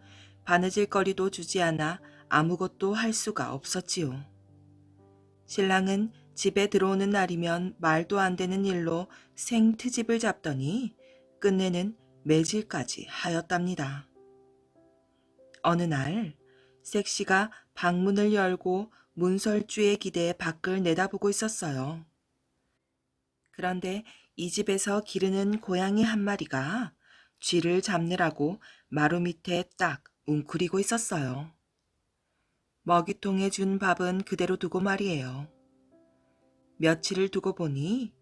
바느질거리도 주지 않아 아무것도 할 수가 없었지요. 신랑은 집에 들어오는 날이면 말도 안 되는 일로 생트집을 잡더니 끝내는 매질까지 하였답니다. 어느 날 색시가 방문을 열고 문설주에 기대어 밖을 내다보고 있었어요. 그런데 이 집에서 기르는 고양이 한 마리가 쥐를 잡느라고 마루 밑에 딱 웅크리고 있었어요. 먹이통에 준 밥은 그대로 두고 말이에요. 며칠을 두고 보니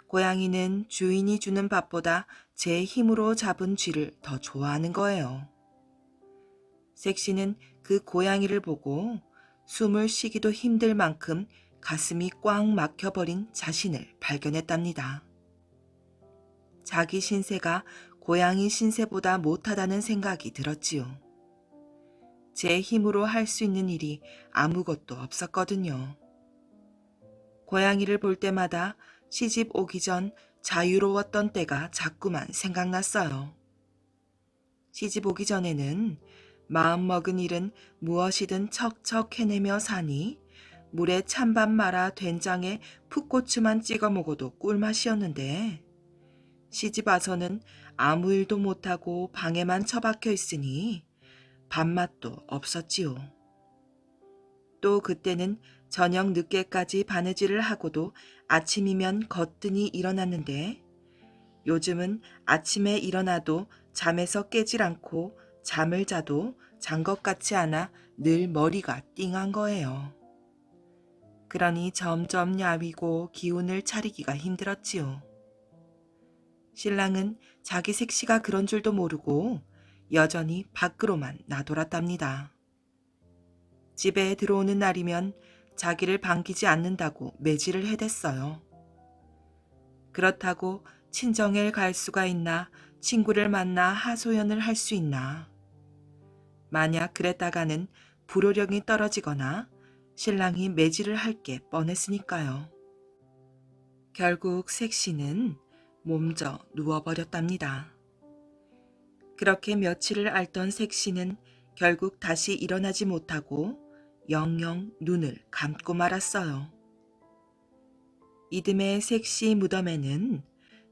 고양이는 주인이 주는 밥보다 제 힘으로 잡은 쥐를 더 좋아하는 거예요. 색시는 그 고양이를 보고 숨을 쉬기도 힘들 만큼 가슴이 꽉 막혀버린 자신을 발견했답니다. 자기 신세가 고양이 신세보다 못하다는 생각이 들었지요. 제 힘으로 할 수 있는 일이 아무것도 없었거든요. 고양이를 볼 때마다 시집 오기 전 자유로웠던 때가 자꾸만 생각났어요. 시집 오기 전에는 마음먹은 일은 무엇이든 척척 해내며 사니 물에 찬밥 말아 된장에 풋고추만 찍어 먹어도 꿀맛이었는데 시집 와서는 아무 일도 못하고 방에만 처박혀 있으니 밥맛도 없었지요. 또 그때는 저녁 늦게까지 바느질을 하고도 아침이면 거뜬히 일어났는데 요즘은 아침에 일어나도 잠에서 깨질 않고 잠을 자도 잔 것 같지 않아 늘 머리가 띵한 거예요. 그러니 점점 야위고 기운을 차리기가 힘들었지요. 신랑은 자기 색시가 그런 줄도 모르고 여전히 밖으로만 나돌았답니다. 집에 들어오는 날이면 자기를 반기지 않는다고 매질을 해댔어요. 그렇다고 친정에 갈 수가 있나 친구를 만나 하소연을 할 수 있나. 만약 그랬다가는 불호령이 떨어지거나 신랑이 매질을 할 게 뻔했으니까요. 결국 색시는 몸져 누워버렸답니다. 그렇게 며칠을 앓던 색시는 결국 다시 일어나지 못하고 영영 눈을 감고 말았어요. 이듬해 색시 무덤에는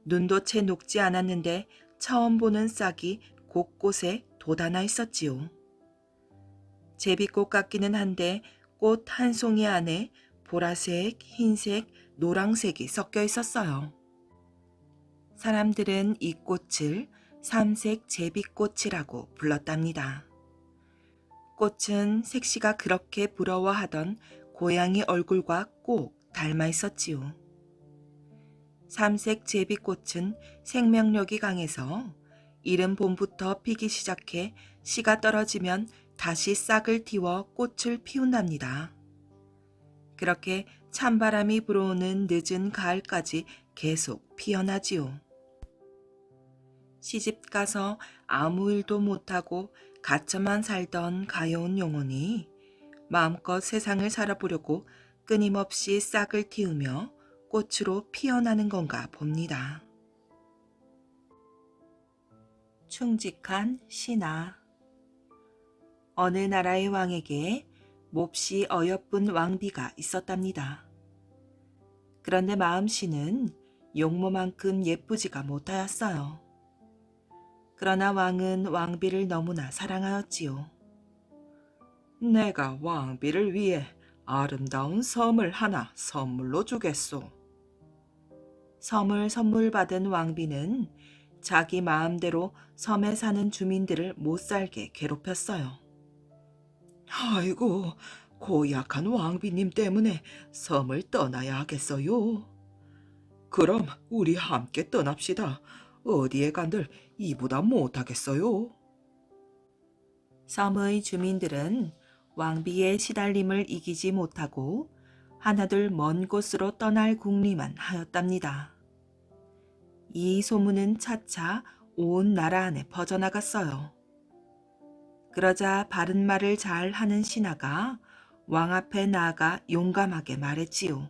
눈도 채 녹지 않았는데 처음 보는 싹이 곳곳에 돋아나 있었지요. 제비꽃 같기는 한데 꽃 한 송이 안에 보라색, 흰색, 노랑색이 섞여 있었어요. 사람들은 이 꽃을 삼색 제비꽃이라고 불렀답니다. 꽃은 색시가 그렇게 부러워하던 고양이 얼굴과 꼭 닮아 있었지요. 삼색 제비꽃은 생명력이 강해서 이른 봄부터 피기 시작해 씨가 떨어지면 다시 싹을 틔워 꽃을 피운답니다. 그렇게 찬바람이 불어오는 늦은 가을까지 계속 피어나지요. 시집 가서 아무 일도 못하고 갇혀만 살던 가여운 영혼이 마음껏 세상을 살아보려고 끊임없이 싹을 틔우며 꽃으로 피어나는 건가 봅니다. 충직한 신하. 어느 나라의 왕에게 몹시 어여쁜 왕비가 있었답니다. 그런데 마음씨는 용모만큼 예쁘지가 못하였어요. 그러나 왕은 왕비를 너무나 사랑하였지요. 내가 왕비를 위해 아름다운 섬을 하나 선물로 주겠소. 섬을 선물 받은 왕비는 자기 마음대로 섬에 사는 주민들을 못 살게 괴롭혔어요. 아이고, 고약한 왕비님 때문에 섬을 떠나야 하겠어요. 그럼 우리 함께 떠납시다. 어디에 간들 이보다 못하겠어요. 섬의 주민들은 왕비의 시달림을 이기지 못하고 하나둘 먼 곳으로 떠날 궁리만 하였답니다. 이 소문은 차차 온 나라 안에 퍼져나갔어요. 그러자 바른 말을 잘 하는 신하가 왕 앞에 나아가 용감하게 말했지요.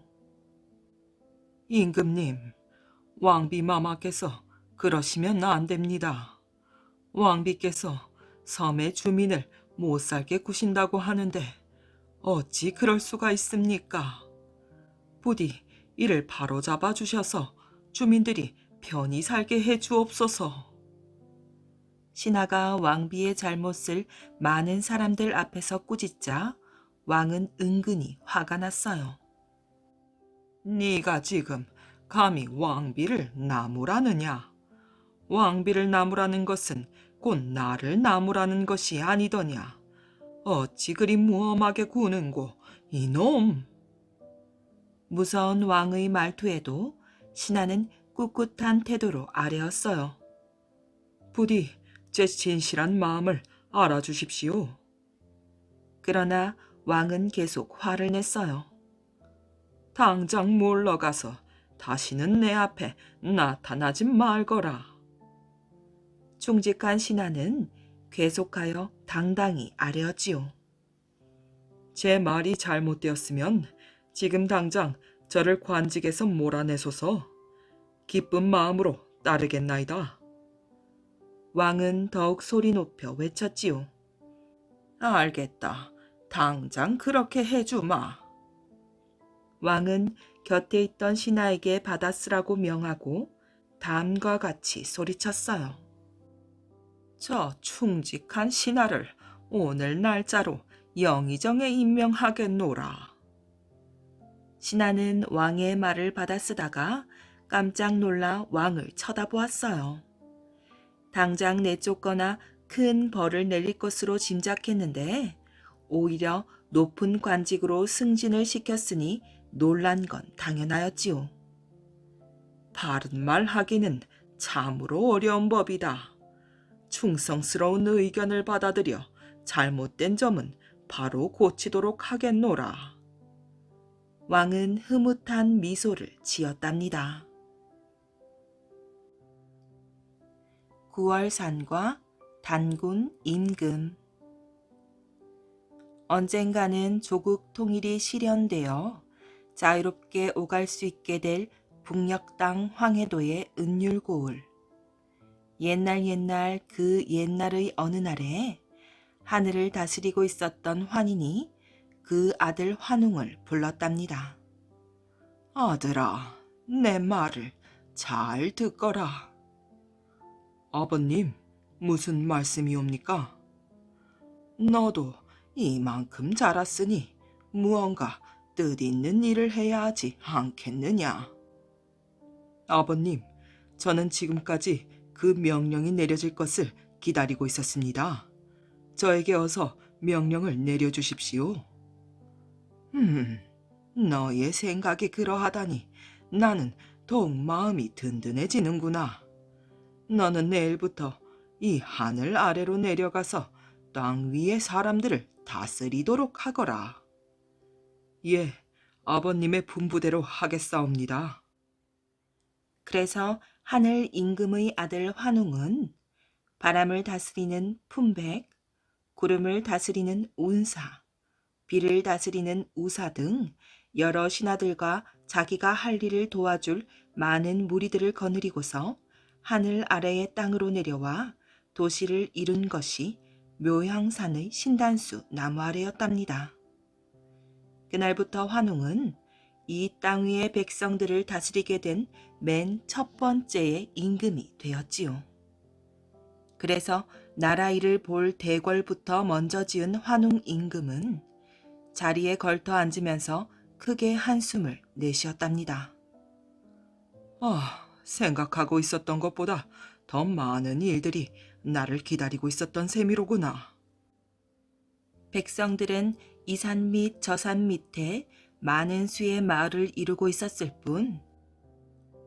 임금님, 왕비 마마께서 그러시면 안 됩니다. 왕비께서 섬의 주민을 못 살게 구신다고 하는데 어찌 그럴 수가 있습니까? 부디 이를 바로잡아 주셔서 주민들이 편히 살게 해 주옵소서. 신하가 왕비의 잘못을 많은 사람들 앞에서 꾸짖자 왕은 은근히 화가 났어요. 네가 지금 감히 왕비를 나무라느냐? 왕비를 나무라는 것은 곧 나를 나무라는 것이 아니더냐. 어찌 그리 무엄하게 구는고 이놈. 무서운 왕의 말투에도 신하는 꿋꿋한 태도로 아뢰었어요. 부디 제 진실한 마음을 알아주십시오. 그러나 왕은 계속 화를 냈어요. 당장 물러가서 다시는 내 앞에 나타나지 말거라. 충직한 신하는 계속하여 당당히 아뢰었지요. 제 말이 잘못되었으면 지금 당장 저를 관직에서 몰아내소서. 기쁜 마음으로 따르겠나이다. 왕은 더욱 소리 높여 외쳤지요. 알겠다. 당장 그렇게 해주마. 왕은 곁에 있던 신하에게 받아 쓰라고 명하고 다음과 같이 소리쳤어요. 저 충직한 신하를 오늘 날짜로 영의정에 임명하겠노라. 신하는 왕의 말을 받아 쓰다가 깜짝 놀라 왕을 쳐다보았어요. 당장 내쫓거나 큰 벌을 내릴 것으로 짐작했는데 오히려 높은 관직으로 승진을 시켰으니 놀란 건 당연하였지요. 바른 말 하기는 참으로 어려운 법이다. 충성스러운 의견을 받아들여 잘못된 점은 바로 고치도록 하겠노라. 왕은 흐뭇한 미소를 지었답니다. 9월산과 단군 임금. 언젠가는 조국 통일이 실현되어 자유롭게 오갈 수 있게 될 북녘 땅 황해도의 은율고을. 옛날 그 옛날의 어느 날에 하늘을 다스리고 있었던 환인이 그 아들 환웅을 불렀답니다. 아들아, 내 말을 잘 듣거라. 아버님, 무슨 말씀이옵니까? 너도 이만큼 자랐으니 무언가 뜻있는 일을 해야 하지 않겠느냐? 아버님, 저는 지금까지 그 명령이 내려질 것을 기다리고 있었습니다. 저에게 어서 명령을 내려주십시오. 너의 생각이 그러하다니 나는 더욱 마음이 든든해지는구나. 너는 내일부터 이 하늘 아래로 내려가서 땅 위의 사람들을 다스리도록 하거라. 예, 아버님의 분부대로 하겠사옵니다. 그래서 하늘 임금의 아들 환웅은 바람을 다스리는 품백, 구름을 다스리는 운사, 비를 다스리는 우사 등 여러 신하들과 자기가 할 일을 도와줄 많은 무리들을 거느리고서 하늘 아래의 땅으로 내려와 도시를 이룬 것이 묘향산의 신단수 나무 아래였답니다. 그날부터 환웅은 이 땅 위의 백성들을 다스리게 된 맨 첫 번째의 임금이 되었지요. 그래서 나라 일을 볼 대궐부터 먼저 지은 환웅 임금은 자리에 걸터 앉으면서 크게 한숨을 내쉬었답니다. 생각하고 있었던 것보다 더 많은 일들이 나를 기다리고 있었던 셈이로구나. 백성들은 이 산 및 저 산 밑에 많은 수의 마을을 이루고 있었을 뿐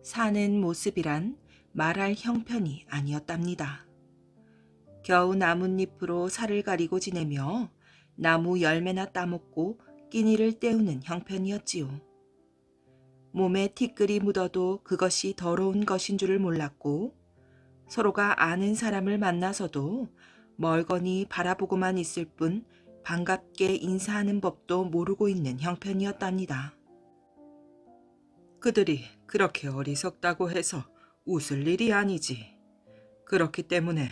사는 모습이란 말할 형편이 아니었답니다. 겨우 나뭇잎으로 살을 가리고 지내며 나무 열매나 따먹고 끼니를 때우는 형편이었지요. 몸에 티끌이 묻어도 그것이 더러운 것인 줄을 몰랐고 서로가 아는 사람을 만나서도 멀거니 바라보고만 있을 뿐 반갑게 인사하는 법도 모르고 있는 형편이었답니다. 그들이 그렇게 어리석다고 해서 웃을 일이 아니지. 그렇기 때문에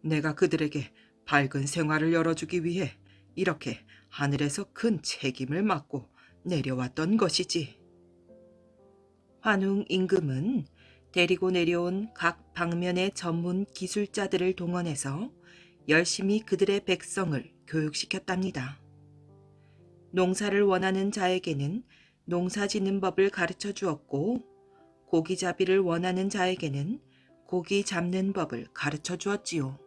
내가 그들에게 밝은 생활을 열어주기 위해 이렇게 하늘에서 큰 책임을 맡고 내려왔던 것이지. 환웅 임금은 데리고 내려온 각 방면의 전문 기술자들을 동원해서 열심히 그들의 백성을 교육시켰답니다. 농사를 원하는 자에게는 농사 짓는 법을 가르쳐 주었고 고기잡이를 원하는 자에게는 고기 잡는 법을 가르쳐 주었지요.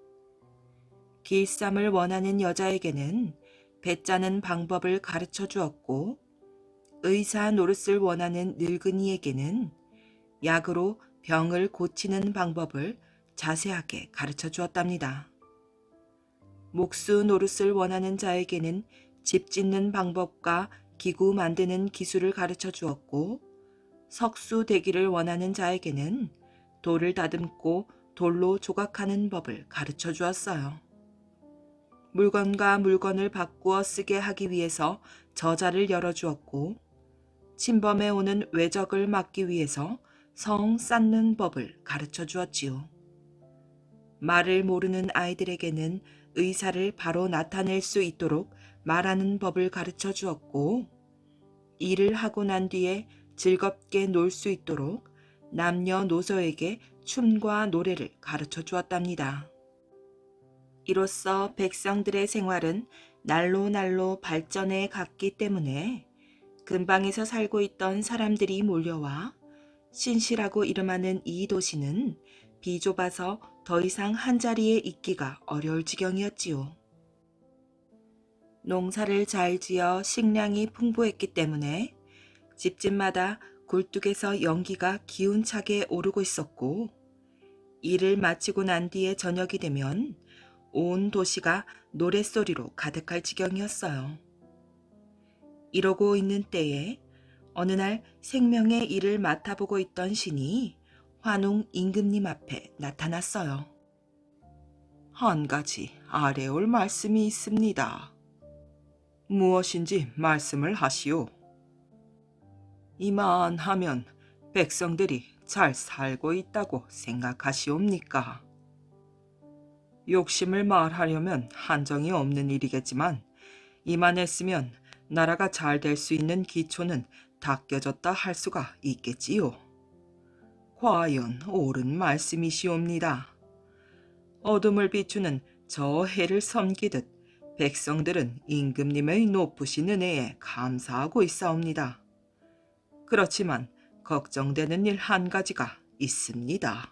길쌈을 원하는 여자에게는 배 짜는 방법을 가르쳐 주었고, 의사 노릇을 원하는 늙은이에게는 약으로 병을 고치는 방법을 자세하게 가르쳐 주었답니다. 목수 노릇을 원하는 자에게는 집 짓는 방법과 기구 만드는 기술을 가르쳐 주었고, 석수 되기를 원하는 자에게는 돌을 다듬고 돌로 조각하는 법을 가르쳐 주었어요. 물건과 물건을 바꾸어 쓰게 하기 위해서 저자를 열어주었고, 침범해 오는 외적을 막기 위해서 성 쌓는 법을 가르쳐 주었지요. 말을 모르는 아이들에게는 의사를 바로 나타낼 수 있도록 말하는 법을 가르쳐 주었고, 일을 하고 난 뒤에 즐겁게 놀 수 있도록 남녀노소에게 춤과 노래를 가르쳐 주었답니다. 이로써 백성들의 생활은 날로 날로 발전해 갔기 때문에 근방에서 살고 있던 사람들이 몰려와 신시라고 이름하는 이 도시는 비좁아서 더 이상 한자리에 있기가 어려울 지경이었지요. 농사를 잘 지어 식량이 풍부했기 때문에 집집마다 굴뚝에서 연기가 기운차게 오르고 있었고, 일을 마치고 난 뒤에 저녁이 되면 온 도시가 노랫소리로 가득할 지경이었어요. 이러고 있는 때에 어느 날 생명의 일을 맡아보고 있던 신이 환웅 임금님 앞에 나타났어요. 한 가지 아뢰올 말씀이 있습니다. 무엇인지 말씀을 하시오. 이만하면 백성들이 잘 살고 있다고 생각하시옵니까? 욕심을 말하려면 한정이 없는 일이겠지만 이만했으면 나라가 잘 될 수 있는 기초는 닦여졌다 할 수가 있겠지요. 과연 옳은 말씀이시옵니다. 어둠을 비추는 저 해를 섬기듯 백성들은 임금님의 높으신 은혜에 감사하고 있사옵니다. 그렇지만 걱정되는 일 한 가지가 있습니다.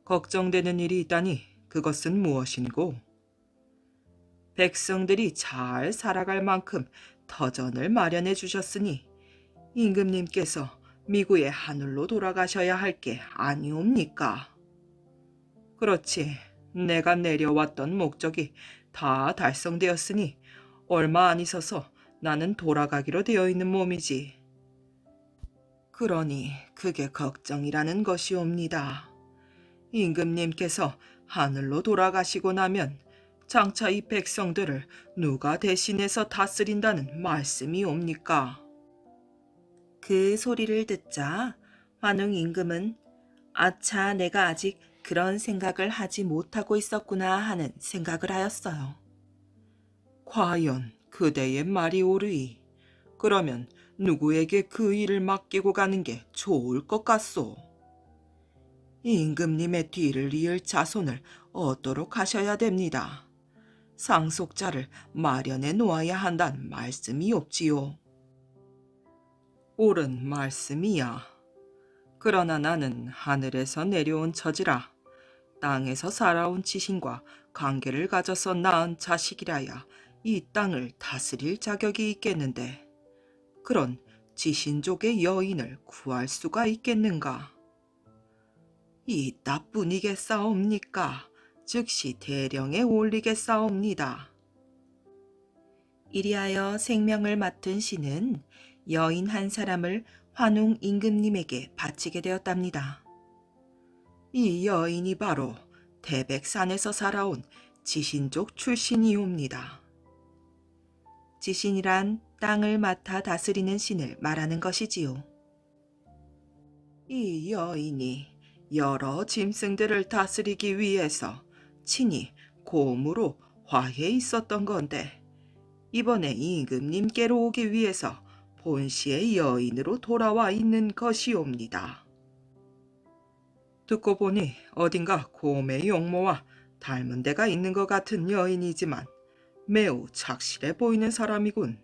걱정되는 일이 있다니 그것은 무엇인고? 백성들이 잘 살아갈 만큼 터전을 마련해 주셨으니 임금님께서 미구의 하늘로 돌아가셔야 할 게 아니옵니까? 그렇지, 내가 내려왔던 목적이 다 달성되었으니 얼마 안 있어서 나는 돌아가기로 되어 있는 몸이지. 그러니 그게 걱정이라는 것이옵니다. 임금님께서 하늘로 돌아가시고 나면 장차 이 백성들을 누가 대신해서 다스린다는 말씀이옵니까? 그 소리를 듣자 환웅 임금은 아차, 내가 아직 그런 생각을 하지 못하고 있었구나 하는 생각을 하였어요. 과연 그대의 말이 옳으이. 그러면 누구에게 그 일을 맡기고 가는 게 좋을 것 같소? 임금님의 뒤를 이을 자손을 얻도록 하셔야 됩니다. 상속자를 마련해 놓아야 한다는 말씀이 없지요. 옳은 말씀이야. 그러나 나는 하늘에서 내려온 처지라 땅에서 살아온 지신과 관계를 가져서 낳은 자식이라야 이 땅을 다스릴 자격이 있겠는데 그런 지신족의 여인을 구할 수가 있겠는가? 이따뿐이겠사옵니까? 즉시 대령에 올리겠사옵니다. 이리하여 생명을 맡은 신은 여인 한 사람을 환웅 임금님에게 바치게 되었답니다. 이 여인이 바로 태백산에서 살아온 지신족 출신이옵니다. 지신이란 땅을 맡아 다스리는 신을 말하는 것이지요. 이 여인이 여러 짐승들을 다스리기 위해서 친히 곰으로 화해 있었던 건데 이번에 임금님께로 오기 위해서 본시의 여인으로 돌아와 있는 것이옵니다. 듣고 보니 어딘가 곰의 용모와 닮은 데가 있는 것 같은 여인이지만 매우 착실해 보이는 사람이군.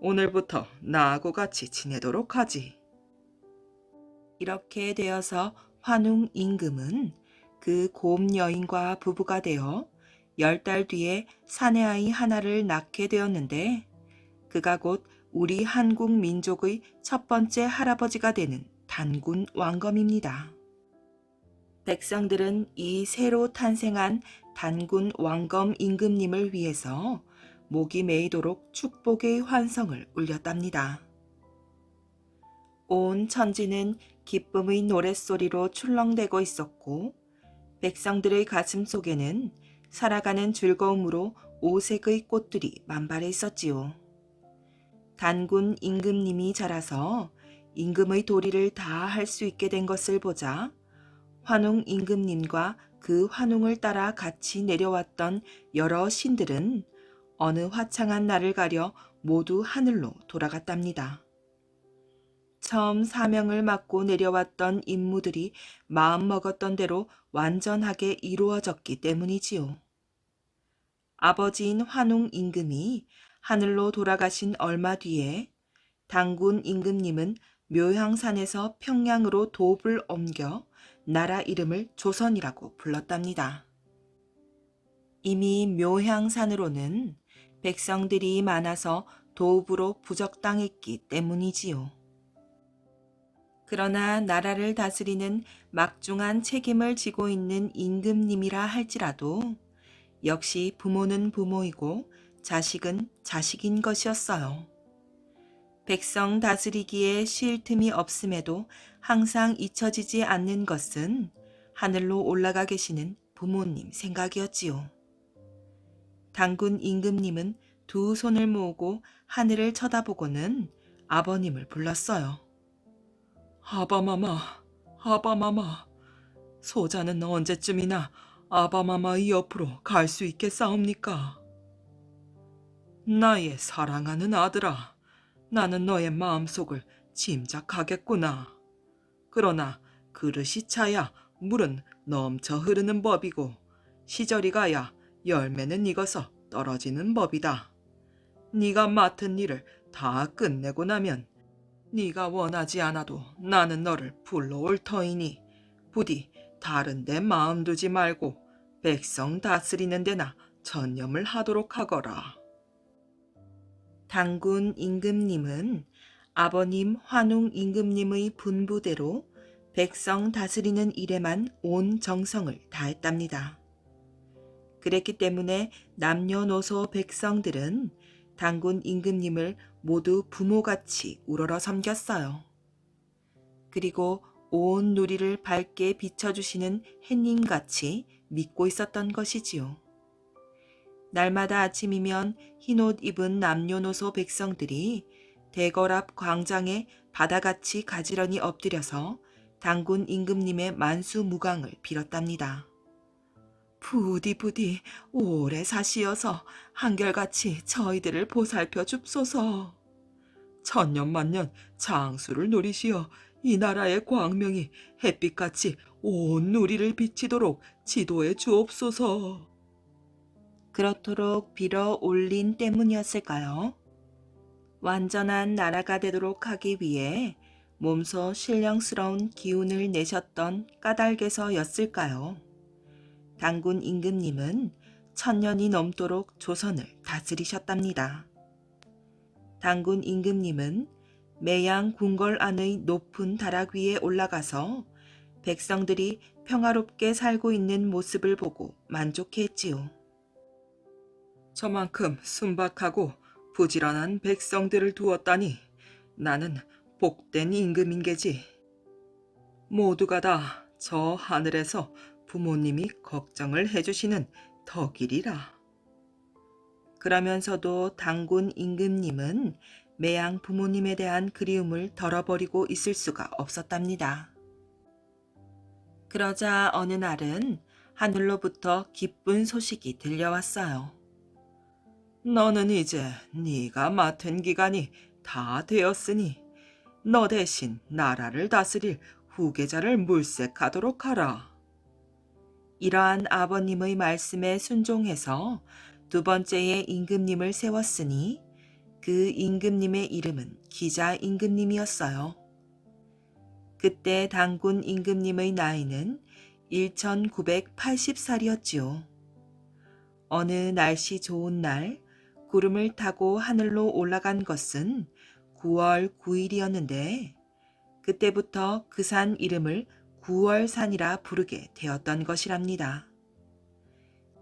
오늘부터 나하고 같이 지내도록 하지. 이렇게 되어서 환웅 임금은 그 곰 여인과 부부가 되어 10달 뒤에 사내아이 하나를 낳게 되었는데 그가 곧 우리 한국 민족의 첫 번째 할아버지가 되는 단군 왕검입니다. 백성들은 이 새로 탄생한 단군 왕검 임금님을 위해서 목이 메이도록 축복의 환성을 울렸답니다. 온 천지는 기쁨의 노랫소리로 출렁대고 있었고 백성들의 가슴 속에는 살아가는 즐거움으로 오색의 꽃들이 만발해 있었지요. 단군 임금님이 자라서 임금의 도리를 다 할 수 있게 된 것을 보자 환웅 임금님과 그 환웅을 따라 같이 내려왔던 여러 신들은 어느 화창한 날을 가려 모두 하늘로 돌아갔답니다. 처음 사명을 맡고 내려왔던 임무들이 마음먹었던 대로 완전하게 이루어졌기 때문이지요. 아버지인 환웅 임금이 하늘로 돌아가신 얼마 뒤에 단군 임금님은 묘향산에서 평양으로 도읍을 옮겨 나라 이름을 조선이라고 불렀답니다. 이미 묘향산으로는 백성들이 많아서 도읍으로 부적당했기 때문이지요. 그러나 나라를 다스리는 막중한 책임을 지고 있는 임금님이라 할지라도 역시 부모는 부모이고 자식은 자식인 것이었어요. 백성 다스리기에 쉴 틈이 없음에도 항상 잊혀지지 않는 것은 하늘로 올라가 계시는 부모님 생각이었지요. 단군 임금님은 두 손을 모으고 하늘을 쳐다보고는 아버님을 불렀어요. 아바마마, 아바마마, 소자는 언제쯤이나 아바마마의 옆으로 갈 수 있겠사옵니까? 나의 사랑하는 아들아, 나는 너의 마음속을 짐작하겠구나. 그러나 그릇이 차야 물은 넘쳐 흐르는 법이고 시절이 가야 열매는 익어서 떨어지는 법이다. 네가 맡은 일을 다 끝내고 나면 네가 원하지 않아도 나는 너를 불러올 터이니 부디 다른 데 마음 두지 말고 백성 다스리는 데나 전념을 하도록 하거라. 단군 임금님은 아버님 환웅 임금님의 분부대로 백성 다스리는 일에만 온 정성을 다했답니다. 그랬기 때문에 남녀노소 백성들은 단군 임금님을 모두 부모같이 우러러 섬겼어요. 그리고 온 누리를 밝게 비춰주시는 햇님같이 믿고 있었던 것이지요. 날마다 아침이면 흰옷 입은 남녀노소 백성들이 대궐 앞 광장에 바다같이 가지런히 엎드려서 단군 임금님의 만수무강을 빌었답니다. 부디 오래 사시어서 한결같이 저희들을 보살펴 줍소서. 천년만년 장수를 누리시어 이 나라의 광명이 햇빛같이 온 누리를 비치도록 지도해 주옵소서. 그렇도록 빌어 올린 때문이었을까요? 완전한 나라가 되도록 하기 위해 몸소 신령스러운 기운을 내셨던 까닭에서였을까요? 단군 임금님은 1000년이 넘도록 조선을 다스리셨답니다. 단군 임금님은 매양 궁궐 안의 높은 다락 위에 올라가서 백성들이 평화롭게 살고 있는 모습을 보고 만족했지요. 저만큼 순박하고 부지런한 백성들을 두었다니 나는 복된 임금인 게지. 모두가 다 저 하늘에서 부모님이 걱정을 해주시는 덕이리라. 그러면서도 단군 임금님은 매양 부모님에 대한 그리움을 덜어버리고 있을 수가 없었답니다. 그러자 어느 날은 하늘로부터 기쁜 소식이 들려왔어요. 너는 이제 네가 맡은 기간이 다 되었으니 너 대신 나라를 다스릴 후계자를 물색하도록 하라. 이러한 아버님의 말씀에 순종해서 두 번째의 임금님을 세웠으니 그 임금님의 이름은 기자 임금님이었어요. 그때 당군 임금님의 나이는 1980살이었지요. 어느 날씨 좋은 날 구름을 타고 하늘로 올라간 것은 9월 9일이었는데 그때부터 그 산 이름을 9월산이라 부르게 되었던 것이랍니다.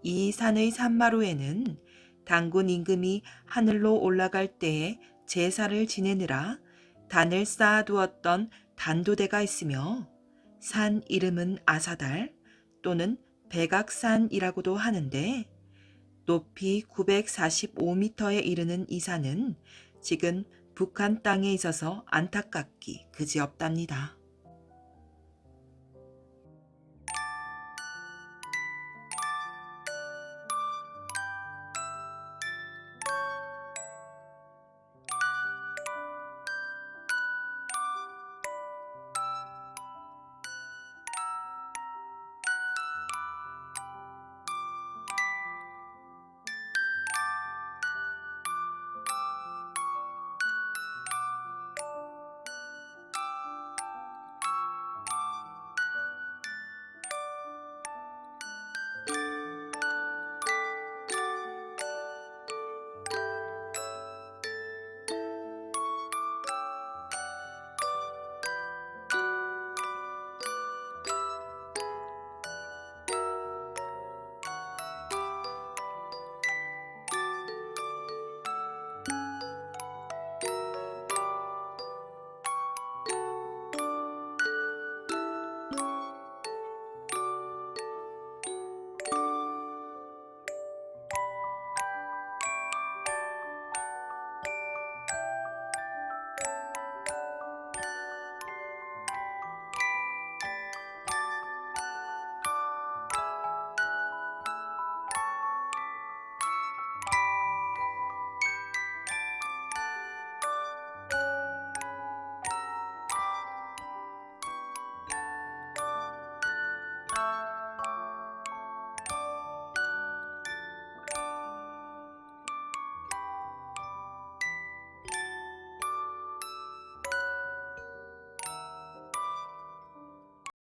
이 산의 산마루에는 당군 임금이 하늘로 올라갈 때에 제사를 지내느라 단을 쌓아두었던 단도대가 있으며 산 이름은 아사달 또는 백악산이라고도 하는데 높이 945m에 이르는 이 산은 지금 북한 땅에 있어서 안타깝기 그지없답니다.